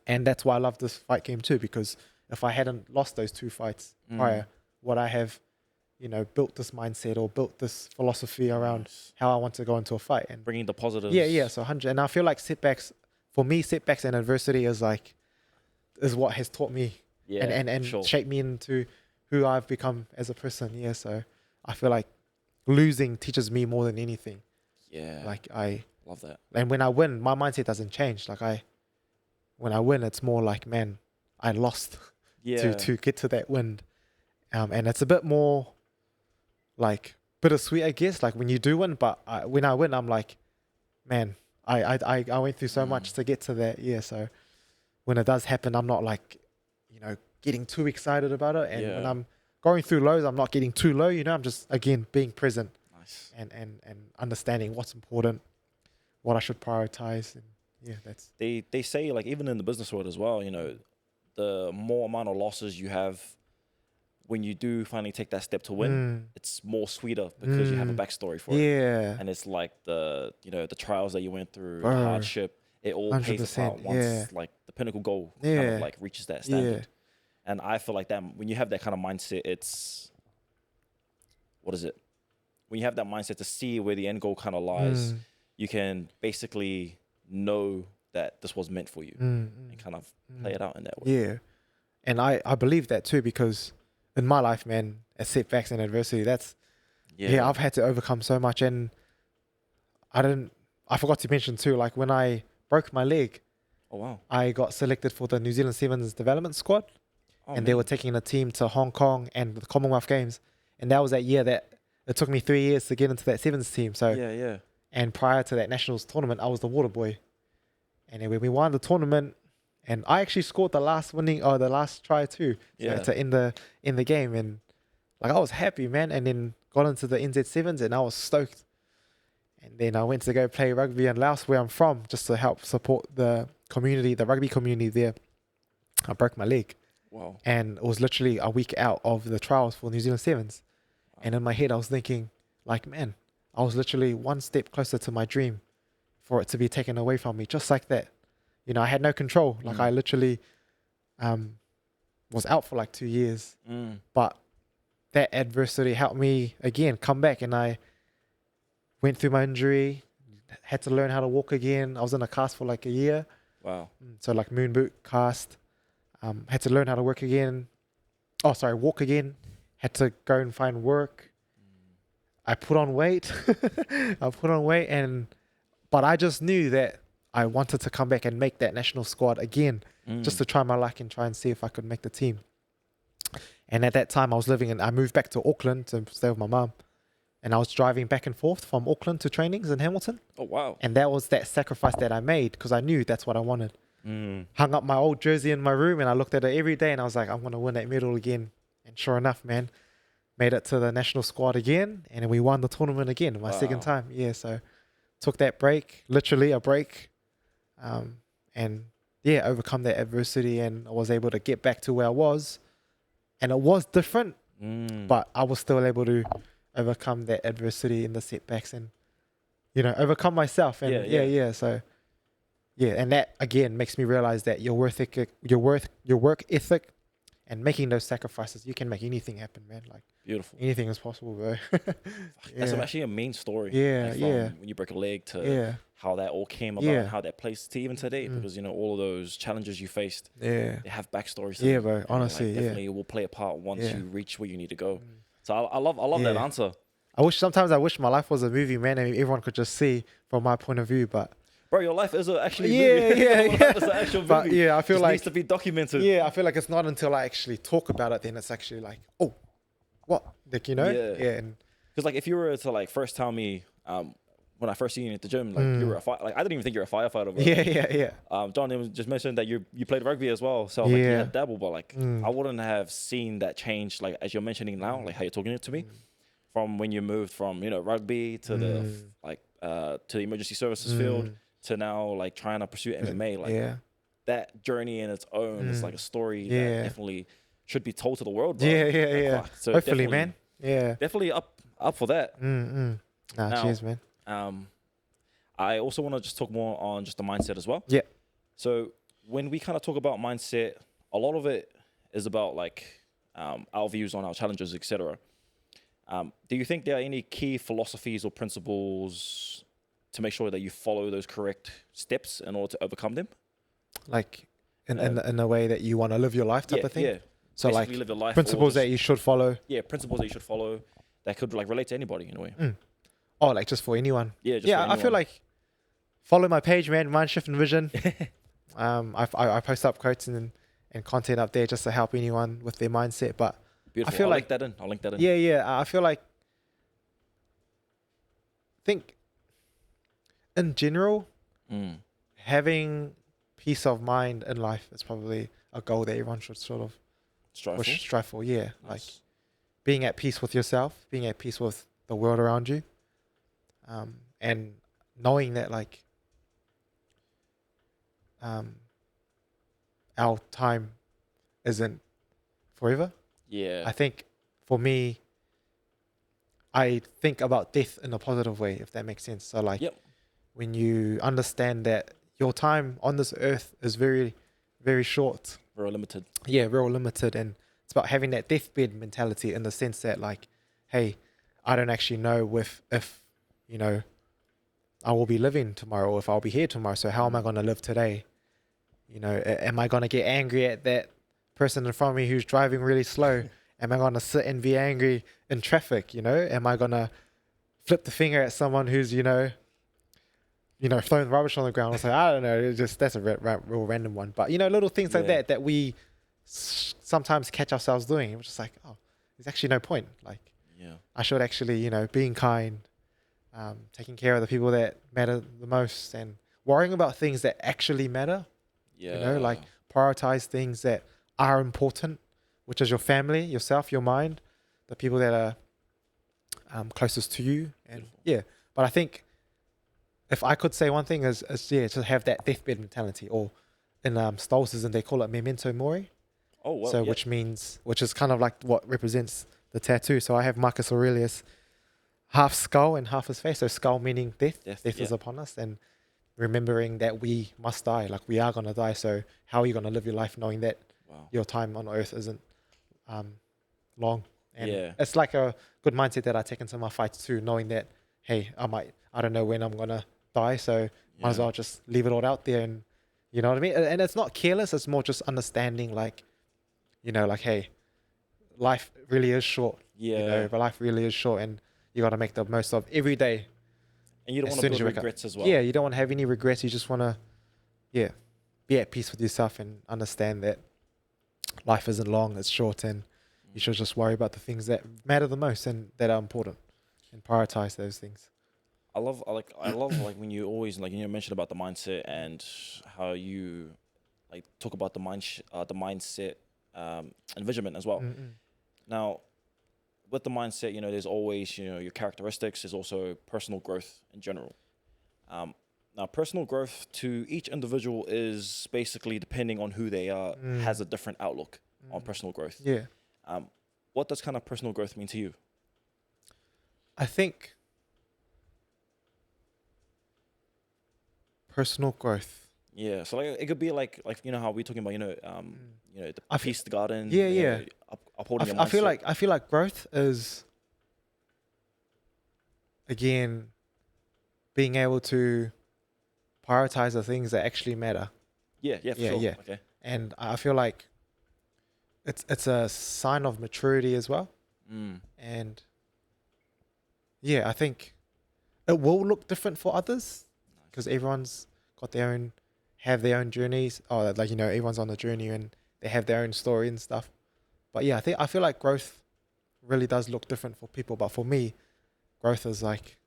S2: And that's why I love this fight game too, because if I hadn't lost those 2 fights prior, would I have, built this mindset or built this philosophy around how I want to go into a fight and
S1: bringing the positives.
S2: Yeah. So 100. And I feel like setbacks and adversity is what has taught me and shaped me into who I've become as a person. Yeah. So I feel like losing teaches me more than anything.
S1: Yeah.
S2: Like I
S1: Love that.
S2: And when I win, my mindset doesn't change. Like when I win, it's more like, man, I lost to get to that win. And it's a bit more like bittersweet, I guess, like when you do win. But when I win, I'm like, man, I went through so much to get to that. Yeah. So when it does happen, I'm not like, getting too excited about it. And when I'm going through lows, I'm not getting too low. I'm just, again, being present.
S1: Nice.
S2: And understanding what's important, what I should prioritize. And yeah, that's...
S1: They say, like, even in the business world as well, the more amount of losses you have when you do finally take that step to win, it's more sweeter because you have a backstory for it.
S2: Yeah.
S1: And it's like the trials that you went through, the hardship, it all pays apart once like the pinnacle goal kind of like reaches that standard. Yeah. And I feel like that when you have that kind of mindset, it's, what is it? When you have that mindset to see where the end goal kind of lies, you can basically know that this was meant for you and kind of play it out in that way. Yeah.
S2: And I believe that too, because in my life, man, setbacks and adversity, that's, I've had to overcome so much. And I forgot to mention too, like when I broke my leg, I got selected for the New Zealand Sevens development squad. And they were taking a team to Hong Kong and the Commonwealth Games. And that was that year that it took me 3 years to get into that Sevens team. So And prior to that Nationals tournament, I was the water boy. And then when we won the tournament, and I actually scored the last try too, to end the game. And like I was happy, man. And then got into the NZ7s and I was stoked. And then I went to go play rugby in Laos, where I'm from, just to help support the community, the rugby community there. I broke my leg.
S1: Wow.
S2: And it was literally a week out of the trials for New Zealand Sevens. Wow. And in my head, I was thinking, like, man, I was literally one step closer to my dream for it to be taken away from me, just like that. I had no control. Like, I literally was out for like 2 years. But that adversity helped me, again, come back. And I went through my injury, had to learn how to walk again. I was in a cast for like a year.
S1: Wow.
S2: So like moon boot cast. Had to learn how to walk again. Had to go and find work. I put on weight. But I just knew that I wanted to come back and make that national squad again, just to try my luck and try and see if I could make the team. And at that time, I moved back to Auckland to stay with my mum. And I was driving back and forth from Auckland to trainings in Hamilton.
S1: Oh, wow.
S2: And that was that sacrifice that I made because I knew that's what I wanted. Hung up my old jersey in my room and I looked at it every day and I was like, I'm going to win that medal again. And sure enough, man, made it to the national squad again. And we won the tournament again, my second time. Yeah, so took that break, literally a break. Overcome that adversity and I was able to get back to where I was. And it was different, but I was still able to overcome that adversity and the setbacks and, overcome myself. And and that again makes me realize that your work ethic, and making those sacrifices, you can make anything happen, man. Like
S1: beautiful,
S2: anything is possible, bro.
S1: That's actually a main story. When you break a leg to how that all came about, and how that plays to even today, because all of those challenges you faced, they have backstories.
S2: Yeah, bro. Honestly,
S1: definitely will play a part once you reach where you need to go. So I love that answer.
S2: Sometimes I wish my life was a movie, man, and everyone could just see from my point of view, but.
S1: Bro, your life is actually a movie. It's an actual movie.
S2: But I feel like
S1: it needs to be documented.
S2: Yeah, I feel like it's not until I actually talk about it, then it's actually like, oh, what? Like,
S1: Because like if you were to like first tell me, when I first seen you at the gym, like you were I didn't even think you're a firefighter. Bro.
S2: Yeah.
S1: John just mentioned that you played rugby as well, so like you had dabble, but like I wouldn't have seen that change, like as you're mentioning now, like how you're talking it to me, from when you moved from rugby to the to the emergency services field. To now, like trying to pursue MMA, like that journey in its own is like a story that definitely should be told to the world. Bro.
S2: Yeah. So hopefully, man. Yeah,
S1: definitely up for that.
S2: Now, cheers, man.
S1: I also want to just talk more on just the mindset as well.
S2: Yeah.
S1: So when we kind of talk about mindset, a lot of it is about like our views on our challenges, etc. Do you think there are any key philosophies or principles to make sure that you follow those correct steps in order to overcome them?
S2: Like in a way that you want to live your life type of thing?
S1: Yeah.
S2: So
S1: basically
S2: like
S1: live your life,
S2: principles that you should follow?
S1: Yeah, principles that you should follow that could like relate to anybody in a way.
S2: Oh, like just for anyone?
S1: Yeah,
S2: I feel like follow my page, man. Mind Shift and Vision. I post up quotes and content up there just to help anyone with their mindset. But
S1: Beautiful.
S2: I feel
S1: I'll
S2: like
S1: link that in. I'll link that in.
S2: Yeah. I feel like, think in general, having peace of mind in life is probably a goal that everyone should sort of strive for. Yeah,
S1: Nice.
S2: like being at peace with yourself, being at peace with the world around you, and knowing that like our time isn't forever.
S1: Yeah.
S2: I think for me, I think about death in a positive way, if that makes sense. So like, when you understand that your time on this earth is very, very short.
S1: Real limited.
S2: Yeah, real limited. And it's about having that deathbed mentality in the sense that like, hey, I don't actually know if you know, I will be living tomorrow or if I'll be here tomorrow. So how am I going to live today? You know, am I going to get angry at that person in front of me who's driving really slow? Am I going to sit and be angry in traffic? You know, am I going to flip the finger at someone who's, you know, throwing rubbish on the ground? I was like, I don't know. It's just, that's a real random one. But, you know, little things like that we sometimes catch ourselves doing. We're just like, oh, there's actually no point. Like, I should actually, you know, being kind, taking care of the people that matter the most and worrying about things that actually matter. You know, like prioritize things that are important, which is your family, yourself, your mind, the people that are closest to you. And but I think if I could say one thing is to have that deathbed mentality, or in Stoicism they call it memento mori.
S1: Oh, well,
S2: so which is kind of like what represents the tattoo. So I have Marcus Aurelius, half skull and half his face. So skull meaning death. Death is upon us, and remembering that we must die, like we are going to die. So how are you going to live your life knowing that your time on earth isn't long? And it's like a good mindset that I take into my fights too, knowing that, hey, I don't know when I'm going to die. So might as well just leave it all out there. And you know what I mean? And it's not careless. It's more just understanding like, you know, like, hey, life really is short. You know, but life really is short, and you got to make the most of every day.
S1: And you don't want to build regrets as well.
S2: Yeah, you don't want to have any regrets. You just want to, be at peace with yourself and understand that life isn't long, it's short, and you should just worry about the things that matter the most and that are important, and prioritize those things.
S1: I love like when you always like, you know, mention about the mindset and how you like talk about the mindset and vision as well. Now, with the mindset, you know, there's always, you know, your characteristics. There's also personal growth in general. Now, personal growth to each individual is basically depending on who they are, has a different outlook on personal growth.
S2: Yeah.
S1: What does kind of personal growth mean to you?
S2: I think personal growth.
S1: Yeah, so like it could be like you know how we're talking about, you know, the peace garden. Upholding your mindset.
S2: I feel like growth is, again, being able to prioritize the things that actually matter.
S1: Yeah, for sure. Yeah. Okay.
S2: And I feel like it's a sign of maturity as well. And I think it will look different for others because everyone's got have their own journeys, or like, you know, everyone's on the journey and they have their own story and stuff. But I feel like growth really does look different for people. But for me, growth is like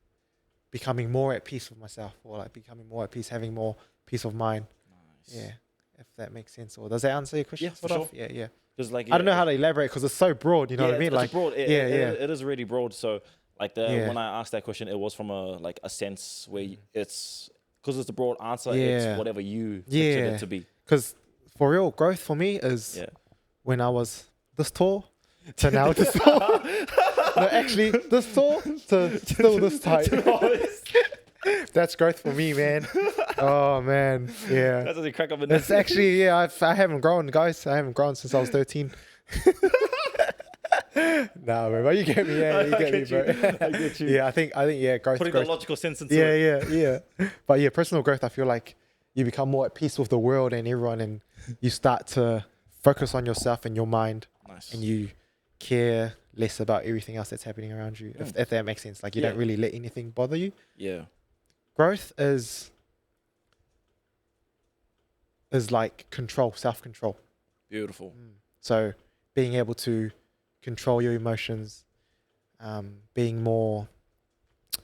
S2: becoming more at peace with myself, or like becoming more at peace, having more peace of mind. Nice. Yeah, if that makes sense. Or does that answer your question?
S1: Yeah, for sure.
S2: Yeah.
S1: Because like
S2: I don't know how to elaborate because it's so broad. You know what I mean?
S1: It's broad. It is really broad. So like when I asked that question, it was from a sense where it's because it's a broad answer. It's whatever you picture it to be.
S2: Because for real, growth for me is when I was this tall to now this tall. No, actually, this tall to still this tight. That's growth for me, man. Oh man, yeah.
S1: That's a crack up in
S2: It's actually I haven't grown, guys. I haven't grown since I was 13. Nah, bro, you get me. Yeah, you get me, bro.
S1: I get you.
S2: Yeah, I think growth.
S1: Putting the logical sense into it.
S2: Yeah. But personal growth. I feel like you become more at peace with the world and everyone, and you start to focus on yourself and your mind.
S1: Nice.
S2: And you care less about everything else that's happening around you. If that makes sense. Like you don't really let anything bother you.
S1: Yeah.
S2: Growth is is like self-control.
S1: Beautiful.
S2: So being able to control your emotions, being more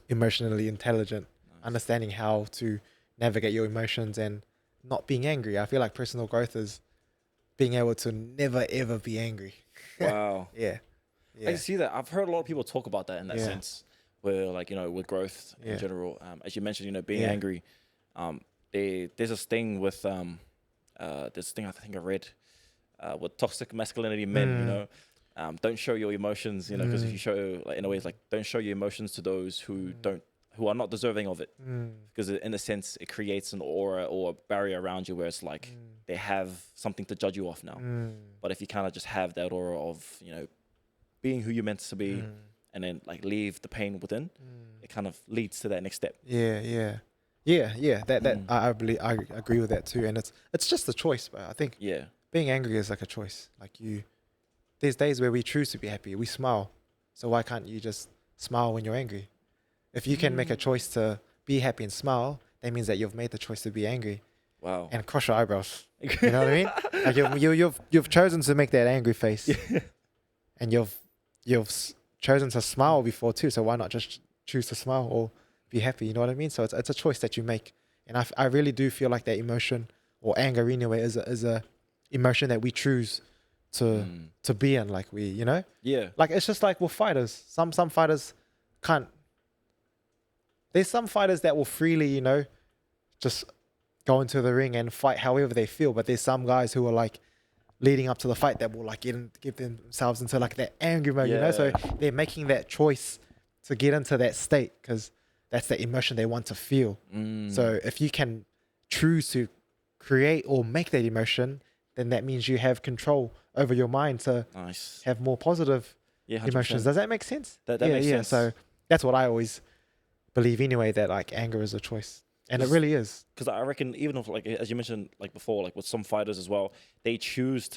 S2: emotionally intelligent, understanding how to navigate your emotions and not being angry. I feel like personal growth is being able to never ever be angry.
S1: Wow.
S2: Yeah.
S1: I can see that. I've heard a lot of people talk about that in that sense, where like, with growth in general, as you mentioned, being angry, there's this thing with this thing I think I read with toxic masculinity men, don't show your emotions, because if you show, like, in a way, it's like, don't show your emotions to those who are not deserving of it, because in a sense it creates an aura or a barrier around you where it's like they have something to judge you off now. But if you kind of just have that aura of being who you're meant to be, and then like leave the pain within, it kind of leads to that next step.
S2: That I believe, I agree with that too. And it's just a choice, but I think being angry is like a choice. Like there's days where we choose to be happy, we smile. So why can't you just smile when you're angry? If you can make a choice to be happy and smile, that means that you've made the choice to be angry.
S1: Wow.
S2: And cross your eyebrows. You know what I mean? Like you've chosen to make that angry face, and you've chosen to smile before too. So why not just choose to smile or be happy? You know what I mean? So it's a choice that you make. And I really do feel like that emotion, or anger anyway, is a emotion that we choose to be in. Like like it's just like with fighters. Some fighters can't. There's some fighters that will freely, just go into the ring and fight however they feel. But there's some guys who are like leading up to the fight that will like give themselves into like that angry mode, So they're making that choice to get into that state because that's the emotion they want to feel. So if you can choose to create or make that emotion, then that means you have control over your mind to have more positive emotions. Does that make sense?
S1: That makes sense.
S2: So that's what I always believe anyway, that like anger is a choice. And it really is.
S1: Because I reckon, even if, like, as you mentioned, like before, like with some fighters as well, they choose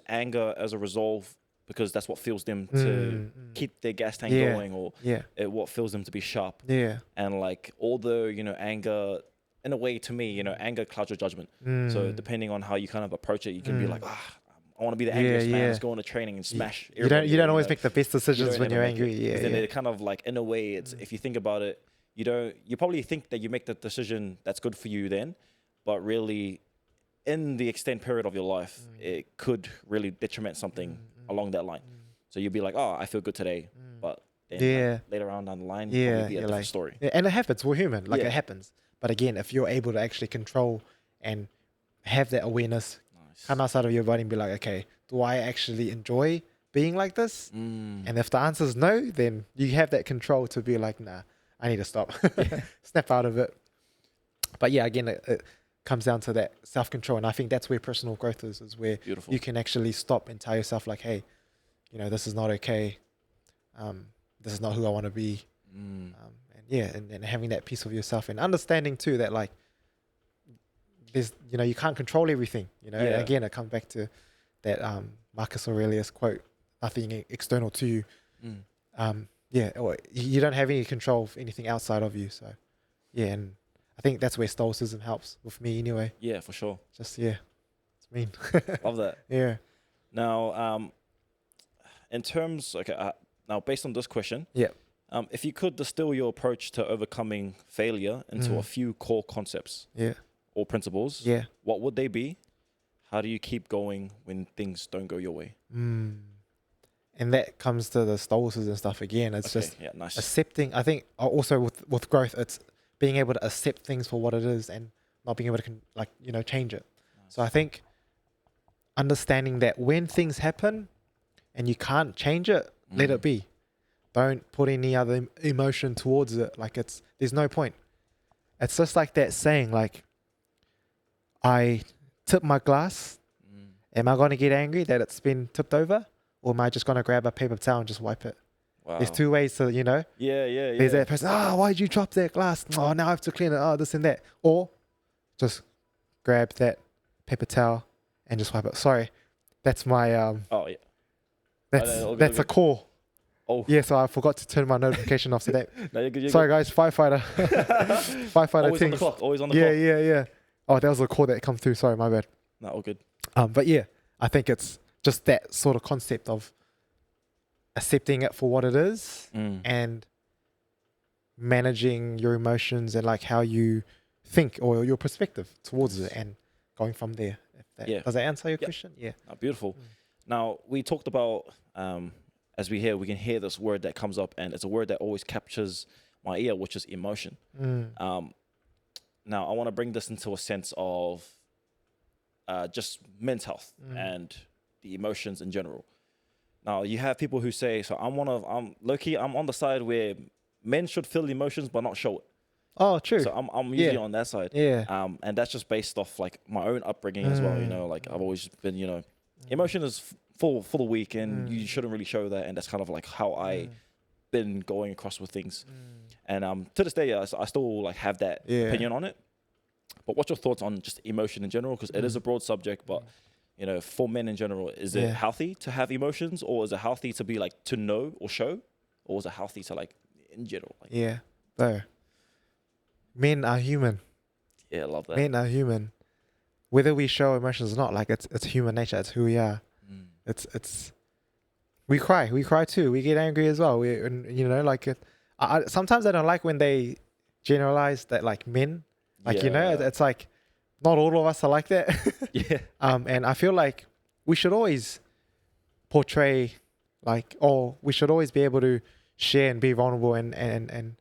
S1: anger as a resolve because that's what fuels them to keep their gas tank going, or what fills them to be sharp. And like, although, anger, in a way, to me, anger clouds your judgment. So depending on how you kind of approach it, you can be like, I want to be the angriest man. Let's go into training and smash.
S2: You don't always make the best decisions when you're angry.
S1: Then it kind of like, in a way, it's if you think about it, you probably think that you make the decision that's good for you then, but really, in the extended period of your life, it could really detriment something along that line. So you'll be like, oh, I feel good today, but then like, later on down the line, it'll be a different story.
S2: And it happens. We're human. Like it happens. But again, if you're able to actually control and have that awareness, come outside of your body and be like, okay, do I actually enjoy being like this? And if the answer is no, then you have that control to be like, nah, I need to stop, snap out of it. But yeah, again, it comes down to that self-control. And I think that's where personal growth is where you can actually stop and tell yourself like, hey, this is not okay. This is not who I want to be. And having that piece of yourself and understanding too that like, there's, you can't control everything, And again, it comes back to that Marcus Aurelius quote, nothing external to you. Or you don't have any control of anything outside of you. So, and I think that's where stoicism helps with me anyway.
S1: Yeah, for sure.
S2: Just, it's mean.
S1: Love that.
S2: Yeah.
S1: Now, in terms, now based on this question, if you could distill your approach to overcoming failure into a few core concepts or principles, what would they be? How do you keep going when things don't go your way?
S2: And that comes to the stoicism stuff again. It's just accepting. I think also with growth, it's being able to accept things for what it is and not being able to change it. So I think understanding that when things happen and you can't change it, let it be. Don't put any other emotion towards it. Like there's no point. It's just like that saying, like, I tip my glass. Am I going to get angry that it's been tipped over? Or am I just going to grab a paper towel and just wipe it?
S1: Wow.
S2: There's two ways to, There's that person, why'd you drop that glass? Oh, now I have to clean it. Oh, this and that. Or just grab that paper towel and just wipe it. Sorry. That's my... That's a call. Oh. Yeah, so I forgot to turn my notification off today.
S1: No, you're good,
S2: Sorry, guys. Firefighter. Firefighter
S1: Always
S2: things.
S1: on the clock. Always on the clock.
S2: Yeah. Oh, that was a call that come through. Sorry, my bad.
S1: No, all good.
S2: But yeah, I think it's just that sort of concept of accepting it for what it is and managing your emotions and like how you think or your perspective towards it and going from there. Does that answer your question? Yeah.
S1: Oh, beautiful. Now, we talked about, as we can hear this word that comes up, and it's a word that always captures my ear, which is emotion. Now, I want to bring this into a sense of just men's health and the emotions in general. Now, you have people who say, so I'm low-key, I'm on the side where men should feel emotions but not show it.
S2: Oh, true.
S1: So I'm usually on that side.
S2: Yeah.
S1: And that's just based off like my own upbringing as well. You know, like I've always been, you know, emotion is for the weak, and you shouldn't really show that. And that's kind of like how I been going across with things. And to this day, I still like have that opinion on it. But what's your thoughts on just emotion in general? Because it is a broad subject, but you know, for men in general, is it healthy to have emotions, or is it healthy to be like to know or show, or is it healthy to like in general? Like,
S2: so men are human.
S1: Yeah, I love that.
S2: Men are human, whether we show emotions or not. Like it's human nature. It's who we are. It's we cry too. We get angry as well. You know, like sometimes I don't like when they generalize that like men. Like, you know, it's like not all of us are like that. And I feel like we should always portray like, or we should always be able to share and be vulnerable and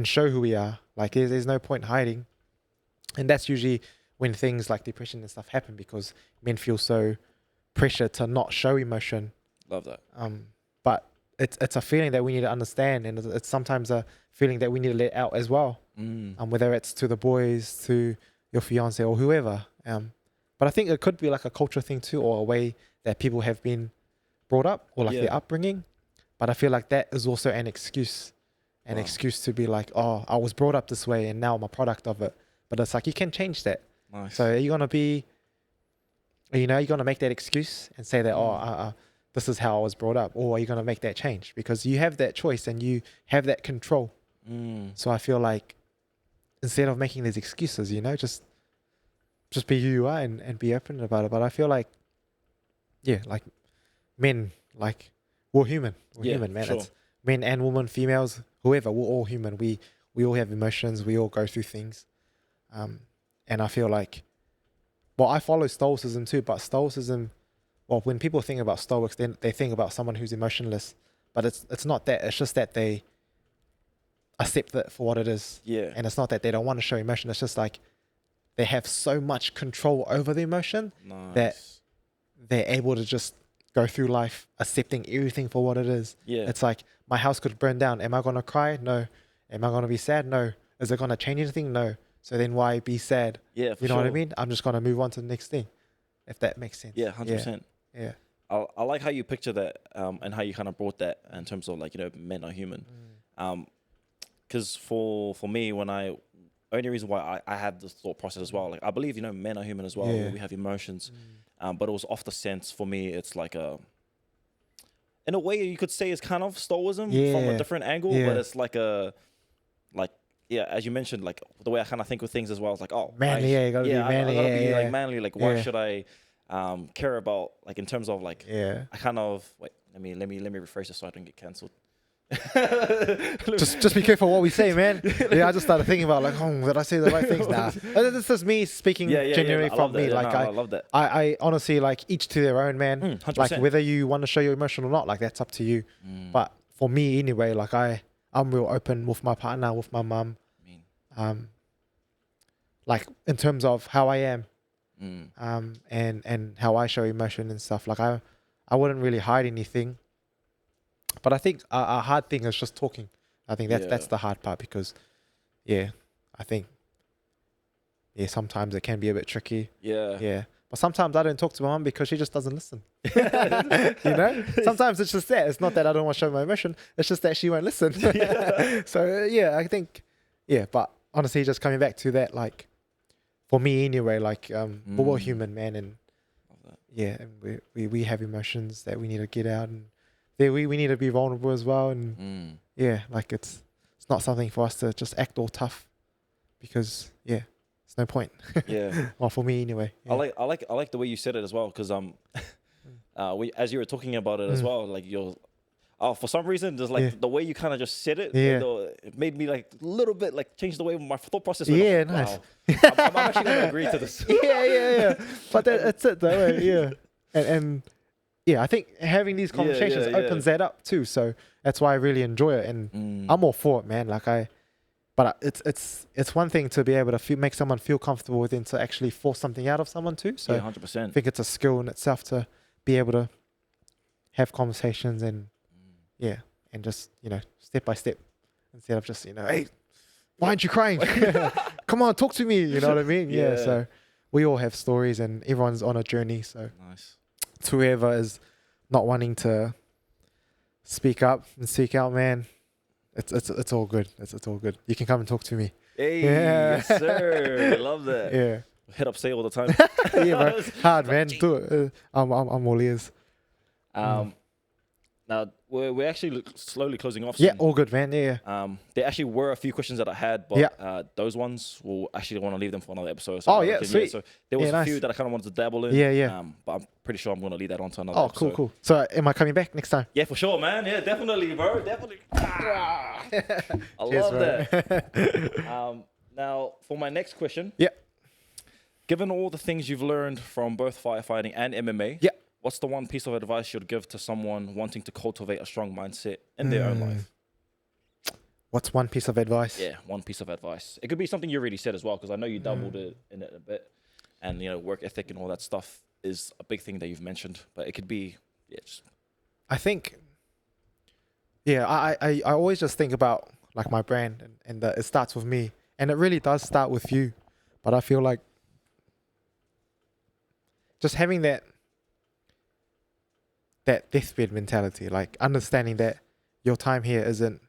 S2: show who we are. Like there's no point hiding. And that's usually when things like depression and stuff happen, because men feel so pressured to not show emotion.
S1: Love that.
S2: But it's a feeling that we need to understand, and it's sometimes a feeling that we need to let out as well. Whether it's to the boys, to your fiance or whoever. But I think it could be like a culture thing too, or a way that people have been brought up, or like their upbringing. But I feel like that is also an excuse. Excuse to be like, oh, I was brought up this way and now I'm a product of it. But it's like, you can change that.
S1: Nice.
S2: So are you going to be, you know, you're going to make that excuse and say that, this is how I was brought up, or are you going to make that change? Because you have that choice and you have that control. So I feel like instead of making these excuses, you know, just be who you are and be open about it. But I feel like, like men, like we're human. We're human, man. Sure. It's men and women, females, whoever, we're all human. We all have emotions. We all go through things. And I feel like, well, I follow Stoicism too, but Stoicism, well, when people think about Stoics, then they think about someone who's emotionless, but it's not that. It's just that they accept it for what it is. Yeah. And it's not that they don't want to show emotion. It's just like they have so much control over the emotion that they're able to just go through life accepting everything for what it is. Yeah. It's like, my house could burn down. Am I going to cry? No. Am I going to be sad? No. Is it going to change anything? No. So then why be sad? Yeah, for You know what I mean? I'm just going to move on to the next thing, if that makes sense.
S1: Yeah, 100%.
S2: Yeah.
S1: I like how you picture that and how you kind of brought that in terms of like, you know, men are human. Because for me, only reason why I had this thought process as well, like I believe, you know, men are human as well. Yeah. We have emotions. But it was off the sense for me, it's like in a way you could say it's kind of Stoicism from a different angle, but it's like as you mentioned, like the way I kind of think of things as well. It's like, oh,
S2: manly, you gotta be manly.
S1: I gotta be like manly. Like, why should I care about, like, in terms of like, I kind of wait. Let me rephrase this so I don't get cancelled.
S2: just be careful what we say, man. I just started thinking about like, did I say the right things? Nah, this is me speaking genuinely from me. Like, I love that. I honestly, like, each to their own, man. 100%. Like, whether you want to show your emotion or not, like, that's up to you. But for me anyway, like I'm real open with my partner, with my mum. Like in terms of how I am, and how I show emotion and stuff. Like I wouldn't really hide anything. But I think a hard thing is just talking. I think that's the hard part, because, I think, sometimes it can be a bit tricky. Yeah. But sometimes I don't talk to my mum because she just doesn't listen. You know? Sometimes it's just that. It's not that I don't want to show my emotion. It's just that she won't listen. So, I think, but honestly, just coming back to that, like, for me anyway, like, we're human, man. And, and we have emotions that we need to get out, and we need to be vulnerable as well. And, like, it's not something for us to just act all tough, because, There's no point.
S1: Yeah.
S2: Well, for me anyway. Yeah.
S1: I like the way you said it as well, because as you were talking about it as well, like for some reason, there's like the way you kind of just said it, it made me like a little bit like change the way my thought process went.
S2: Yeah,
S1: like,
S2: nice.
S1: Wow. I'm actually gonna agree to this.
S2: yeah. But that's it though. Yeah. And yeah, I think having these conversations opens that up too. So that's why I really enjoy it, and I'm all for it, man. But it's one thing to be able to make someone feel comfortable with, and to actually force something out of someone too. So
S1: 100%.
S2: I think it's a skill in itself to be able to have conversations and and just step by step, instead of just hey, why aren't you crying? Come on, talk to me. You know what I mean? Yeah. So we all have stories, and everyone's on a journey. So
S1: nice.
S2: To whoever is not wanting to speak up and seek out, man, it's all good. It's all good. You can come and talk to me.
S1: Hey, yes, sir. I love that.
S2: Yeah.
S1: Hit up Say all the time.
S2: Yeah, bro. Hard, man. Do it. I'm all ears.
S1: Now we're actually slowly closing off.
S2: Yeah,
S1: soon.
S2: all good, man. Yeah.
S1: There actually were a few questions that I had, but those ones we'll actually want to leave them for another episode. So
S2: sweet.
S1: So there was a few that I kind of wanted to dabble in.
S2: Yeah.
S1: But I'm pretty sure I'm going to leave that on to another
S2: Oh,
S1: episode.
S2: cool. So am I coming back next time?
S1: Yeah, for sure, man. Yeah, definitely, bro. Definitely. I
S2: Cheers,
S1: love
S2: bro.
S1: that. Now, for my next question.
S2: Yeah.
S1: Given all the things you've learned from both firefighting and MMA, what's the one piece of advice you'd give to someone wanting to cultivate a strong mindset in their own life?
S2: What's one piece of advice?
S1: Yeah, one piece of advice. It could be something you already said as well, because I know you doubled in it a bit. And, work ethic and all that stuff is a big thing that you've mentioned. But it could be,
S2: I think, I always just think about like my brand, and that it starts with me. And it really does start with you. But I feel like just having that deathbed mentality, like understanding that your time here isn't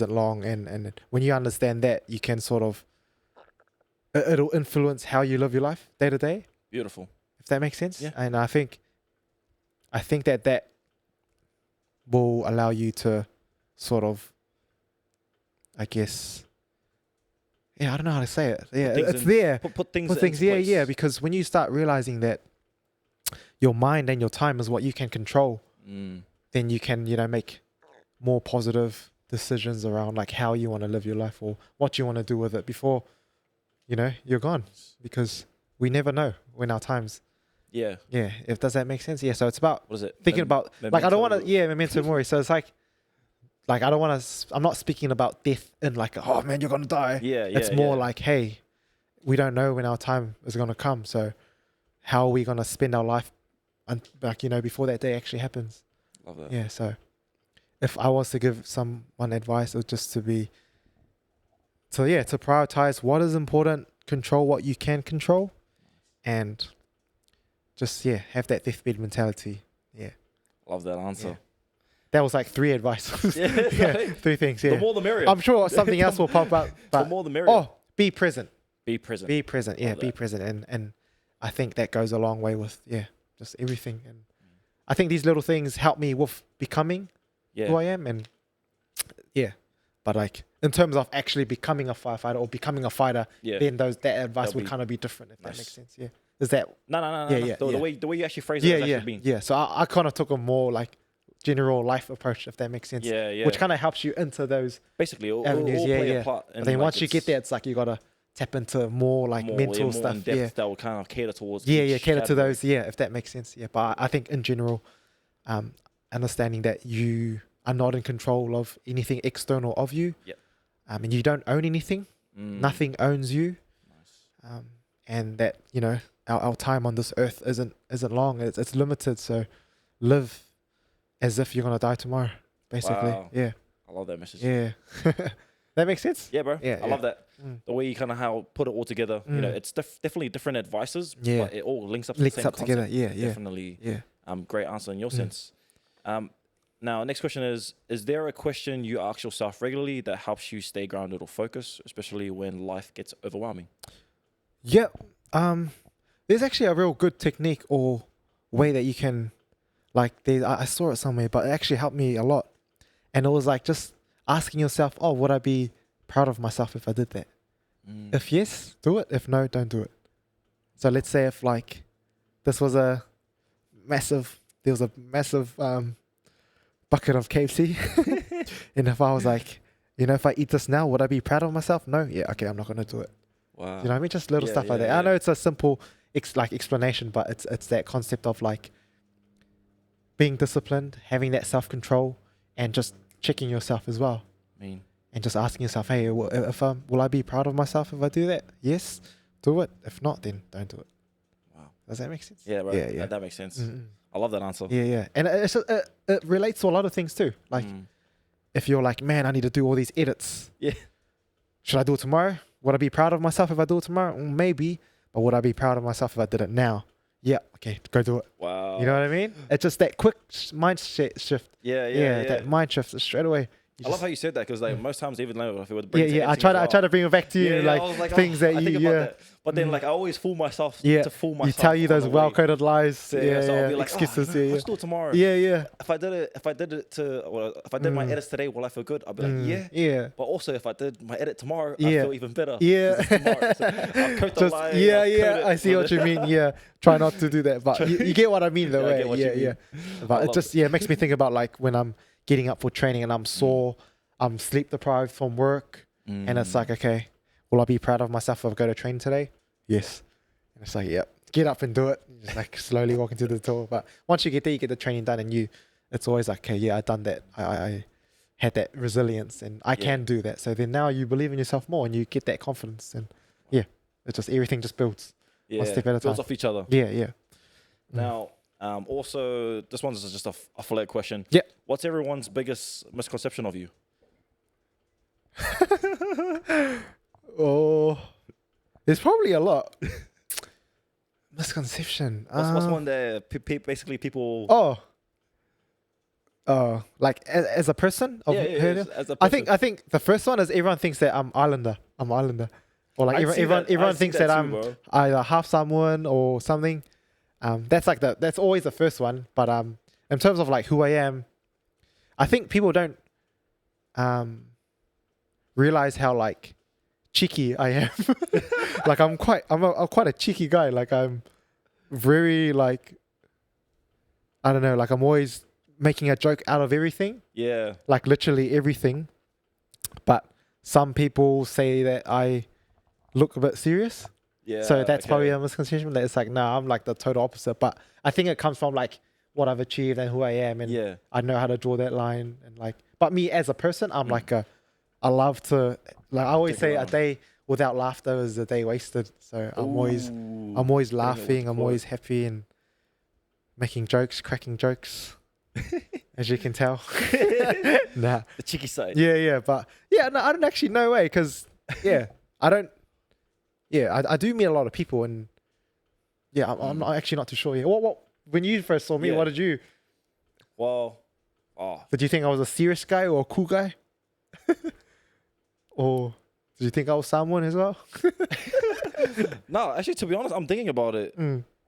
S2: long, and when you understand that, you can sort of, it'll influence how you live your life day to day.
S1: Beautiful.
S2: If that makes sense.
S1: Yeah.
S2: And I think that will allow you to sort of, I guess, I don't know how to say it. Yeah, it's there.
S1: Put things
S2: into place. Yeah, because when you start realizing that your mind and your time is what you can control, then you can, make more positive decisions around like how you want to live your life, or what you want to do with it before, you're gone. Because we never know when our time's. Yeah. If does that make sense? Yeah. So it's about
S1: what is it?
S2: Thinking about like, I don't want to. Memento mori. So it's like I don't want to. I'm not speaking about death in like, oh man, you're gonna die.
S1: Yeah.
S2: It's more like, hey, we don't know when our time is gonna come. So how are we gonna spend our life, before that day actually happens?
S1: Love that.
S2: Yeah. So if I was to give someone advice, it would just to prioritize what is important, control what you can control, and just have that deathbed mentality. Yeah.
S1: Love that answer.
S2: Yeah. That was like 3 advices.
S1: Yeah,
S2: 3 things. Yeah.
S1: The more the merrier.
S2: I'm sure something else will pop up. But
S1: the more the merrier.
S2: Oh, be present.
S1: Be present.
S2: Be present. Yeah, be present. And I think that goes a long way with just everything. And I think these little things help me with becoming who I am. And but like in terms of actually becoming a firefighter or becoming a fighter, then that advice would kind of be different, if that makes sense. Yeah. Is that
S1: no. The way you actually phrase it is actually
S2: yeah. So I kind of took a more like general life approach, if that makes sense.
S1: Yeah.
S2: Which kind of helps you into those
S1: basically
S2: avenues.
S1: All play a part.
S2: But then once you get there, it's like you gotta tap into more like mental stuff.
S1: That will kind of cater towards.
S2: Cater to those. Yeah, if that makes sense. Yeah, but I think in general, understanding that you are not in control of anything external of you.
S1: Yep.
S2: And you don't own anything. Nothing owns you.
S1: Nice.
S2: And that our time on this earth isn't long. It's limited. So live as if you're gonna die tomorrow, basically.
S1: Wow.
S2: Yeah.
S1: I love that message.
S2: Yeah. That makes sense?
S1: Yeah, bro.
S2: Yeah,
S1: I love that. The way you kind of how put it all together. It's definitely different advices, but it all links up to the same concept.
S2: Together. Yeah.
S1: Definitely. Yeah. Great answer in your sense. Now, next question is there a question you ask yourself regularly that helps you stay grounded or focused, especially when life gets overwhelming?
S2: Yeah. There's actually a real good technique or way that you can, I saw it somewhere, but it actually helped me a lot. And it was like just asking yourself, would I be proud of myself if I did that? If yes, do it. If no, don't do it. So let's say if like this was there was a massive bucket of KFC, and if I was like, if I eat this now, would I be proud of myself? No. Yeah. Okay. I'm not gonna do it.
S1: Wow.
S2: You know what I mean? Just little stuff like that. I know it's a simple explanation, but it's that concept of like being disciplined, having that self-control, and just checking yourself as well. And just asking yourself, hey, will I be proud of myself if I do that? Yes, do it. If not, then don't do it.
S1: Wow.
S2: Does that make sense?
S1: Yeah, right. Yeah. That makes sense. I love that answer.
S2: Yeah. And it relates to a lot of things too. Like if you're like, man, I need to do all these edits.
S1: Yeah.
S2: Should I do it tomorrow? Would I be proud of myself if I do it tomorrow? Maybe. But would I be proud of myself if I did it now? Yeah. Okay, go do it.
S1: Wow.
S2: You know what I mean? It's just that quick mind shift.
S1: Yeah.
S2: That mind shift straight away.
S1: I love how you said that because like most times even though if it would
S2: bring I try to bring it back to you like things that you that.
S1: But then like I always fool myself to fool myself.
S2: You tell you those well-coded lies.
S1: So I'll be like, excuses. I'll do it tomorrow.
S2: Yeah.
S1: If I did my edits today, will I feel good? I'll be like, yeah. But also if I did my edit tomorrow, I feel even better.
S2: Yeah.
S1: So I'll coat the lie.
S2: I see what you mean. Yeah. Try not to do that, but you get what I mean though. Yeah. But it just makes me think about like when I'm getting up for training and I'm sore, I'm sleep deprived from work, and it's like, okay, will I be proud of myself if I go to train today? Yes. And it's like, yep, get up and do it. Just like slowly walk into the door. But once you get there, you get the training done, and it's always like, okay, yeah, I done that. I had that resilience, and I can do that. So then now you believe in yourself more, and you get that confidence, and it's just everything just builds one step at a time.
S1: Builds off each other.
S2: Yeah.
S1: Now. Also, this one's just a flair question.
S2: Yeah.
S1: What's everyone's biggest misconception of you?
S2: Oh, there's probably a lot. Misconception.
S1: What's one that basically people?
S2: Like as a person.
S1: As a person.
S2: I think the first one is everyone thinks that I'm Islander. Or like everyone thinks that I'm either half Samoan or something. That's always the first one. But in terms of like who I am, I think people don't realize how like cheeky I am. Like I'm quite a cheeky guy. Like I'm very like, I don't know, like I'm always making a joke out of everything.
S1: Yeah.
S2: Like literally everything. But some people say that I look a bit serious.
S1: Yeah.
S2: So that's probably a misconception. That it's like, nah, I'm like the total opposite. But I think it comes from like what I've achieved and who I am, and I know how to draw that line. And like, but me as a person, I'm like I love to, like I always say, a day without laughter is a day wasted. So I'm always laughing. I'm always happy and making jokes, cracking jokes, as you can tell. Nah,
S1: the cheeky side.
S2: Yeah, but no, I don't actually know way because I don't. Yeah, I do meet a lot of people, and I'm not actually not too sure. Yeah, what when you first saw me, what did you?
S1: Well,
S2: did you think I was a serious guy or a cool guy? Or did you think I was someone as well?
S1: No, actually, to be honest, I'm thinking about it.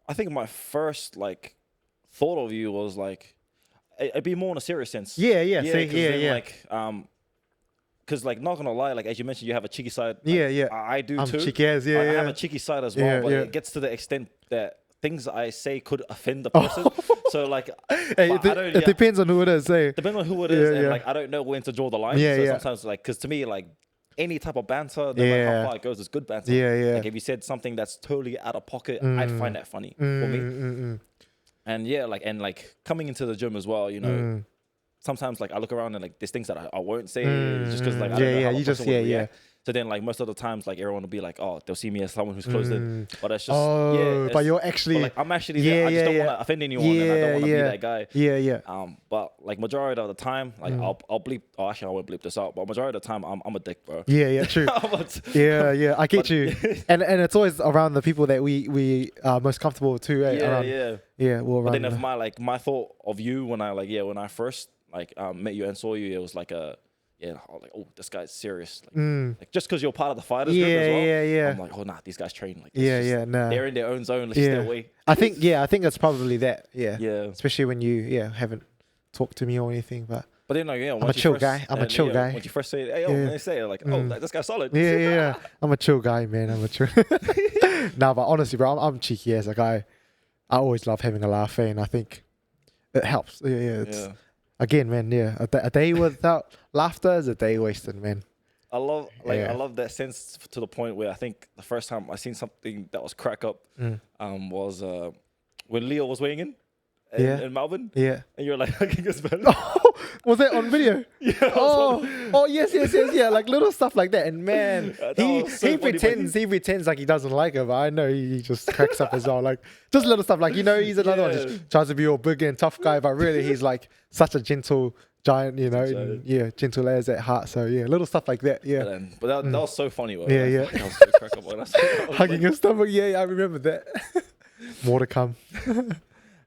S1: I think my first like thought of you was like, it'd be more in a serious sense.
S2: Yeah.
S1: Like, because like not gonna lie, like as you mentioned, you have a cheeky side.
S2: Yeah.
S1: I do
S2: I'm
S1: too.
S2: Cheeky as,
S1: I have a cheeky side as well, but it gets to the extent that things I say could offend the person. So like,
S2: it depends on who it is.
S1: Depends on who it is, and like I don't know when to draw the line. So sometimes like, because to me like any type of banter, no matter how far it goes, is good banter. Like if you said something that's totally out of pocket, I'd find that funny for me. And like coming into the gym as well, you know. Sometimes like I look around and like there's things that I won't say just because like I don't know how a person would react. So then like most of the times like everyone will be like, oh, they'll see me as someone who's closed in, but it's just
S2: but you're actually
S1: but, like I'm actually there. I just don't want to offend anyone, and I don't want to be that guy. But like majority of the time, like I'll bleep. Oh, actually I won't bleep this out. But majority of the time, I'm a dick, bro.
S2: Yeah, true. I get you. And it's always around the people that we are most comfortable too. Well,
S1: but then if my thought of you when I first like met you and saw you, it was like I was like, oh, this guy's serious. Like just because you're part of the fighters group as well. I'm like, oh nah, these guys train like this. They're in their own zone. Let's stay away.
S2: I think it's probably that. Yeah. Especially when you haven't talked to me or anything. But
S1: But then, like, yeah,
S2: I'm a chill guy. I'm a chill guy.
S1: Once you first say it, hey, yo, they say it, like, oh, this guy's solid.
S2: Yeah. I'm a chill guy, man. I'm a chill. Nah, but honestly, bro, I'm cheeky as a guy. I always love having a laugh, and I think it helps. Yeah. Again, man, a day without laughter is a day wasted, man.
S1: I love that sense to the point where I think the first time I seen something that was crack up was when Leo was weighing in Melbourne. Yeah. And you're like hugging his belly.
S2: Was that on video?
S1: Yeah.
S2: Yes. Yeah, like little stuff like that. And man, he pretends like he doesn't like it, but I know he just cracks up as well. Like just little stuff like, he's another one just tries to be all big and tough guy, but really he's like such a gentle giant, and, gentle as at heart. So yeah, little stuff like that. Yeah.
S1: But that was so funny.
S2: Yeah.
S1: That was so crack up.
S2: Hugging his stomach. Yeah, I remember that. More to come.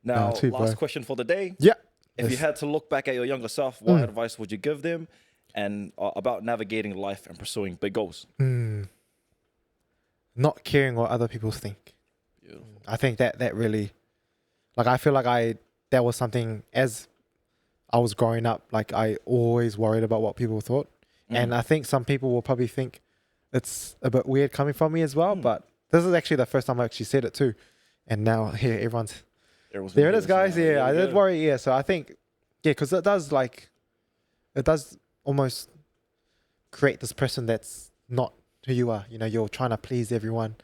S1: Now, last question for the day.
S2: Yeah.
S1: If you had to look back at your younger self, what advice would you give them and about navigating life and pursuing big goals?
S2: Not caring what other people think.
S1: Beautiful.
S2: I think that really, like, I feel like that was something as I was growing up, like I always worried about what people thought. And I think some people will probably think it's a bit weird coming from me as well, but this is actually the first time I actually said it too. And now here, everyone's there it is, guys. Yeah, I did worry. Yeah, so I think, because it does almost create this person that's not who you are. You're trying to please everyone.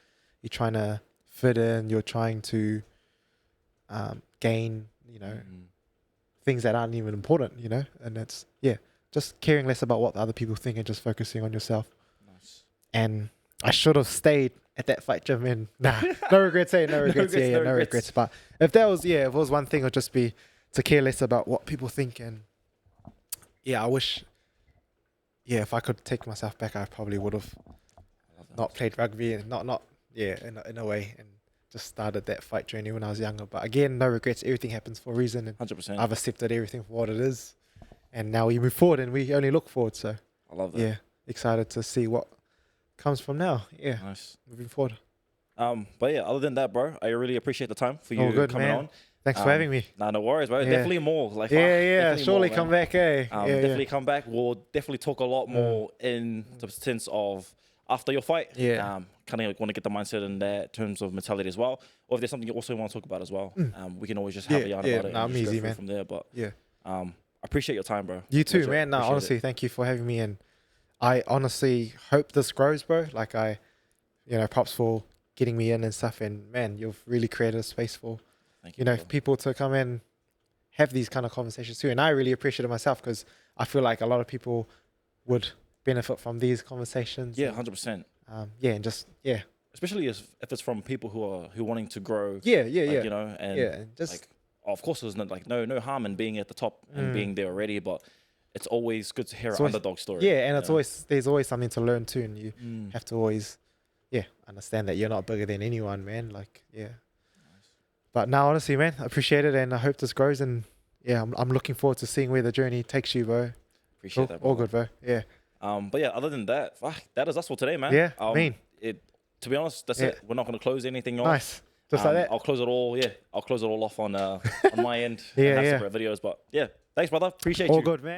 S2: You're trying to fit in. You're trying to gain, things that aren't even important, and it's, just caring less about what the other people think and just focusing on yourself. Nice. And I should have stayed at that fight gym, and no regrets, no regrets. But if it was one thing, it would just be to care less about what people think. And I wish, if I could take myself back, I probably would have not played rugby and in a way, and just started that fight journey when I was younger. But again, no regrets. Everything happens for a reason, and
S1: 100%.
S2: I've accepted everything for what it is, and now we move forward, and we only look forward. So
S1: I love that.
S2: Yeah, excited to see what comes from now. Yeah,
S1: nice.
S2: Moving forward.
S1: But yeah, other than that, bro, I really appreciate the time for you coming on.
S2: Thanks for having me.
S1: No worries, bro. Definitely more. Like,
S2: surely more, come back,
S1: definitely come back. We'll definitely talk a lot more in the sense of after your fight.
S2: Yeah.
S1: Kind of want to get the mindset in there in terms of mentality as well. Or if there's something you also want to talk about as well, we can always just have a yarn about it.
S2: No, I'm easy, man.
S1: From there, but
S2: I
S1: appreciate your time, bro.
S2: You too, man. No, honestly, thank you for having me, and I honestly hope this grows, bro. Like props for getting me in and stuff. And man, you've really created a space for, people to come in, have these kind of conversations too. And I really appreciate it myself, because I feel like a lot of people would benefit from these conversations.
S1: Yeah, 100%.
S2: And just
S1: especially if it's from people who are wanting to grow.
S2: And just
S1: like, of course, there's no harm in being at the top and being there already, but it's always good to hear an underdog story.
S2: Yeah, and there's always something to learn too, and you have to always understand that you're not bigger than anyone, man. Like Nice. But now, honestly, man, I appreciate it, and I hope this grows, and I'm looking forward to seeing where the journey takes you, bro.
S1: Appreciate that, bro.
S2: All good, bro. Yeah.
S1: But yeah, other than that, that is us for today, man.
S2: Yeah.
S1: To be honest, that's it. We're not going to close anything off.
S2: Nice. Just like that.
S1: I'll close it all. Yeah, I'll close it all off on my end.
S2: Yeah.
S1: Separate videos, but yeah, thanks, brother. Appreciate you.
S2: All good, man.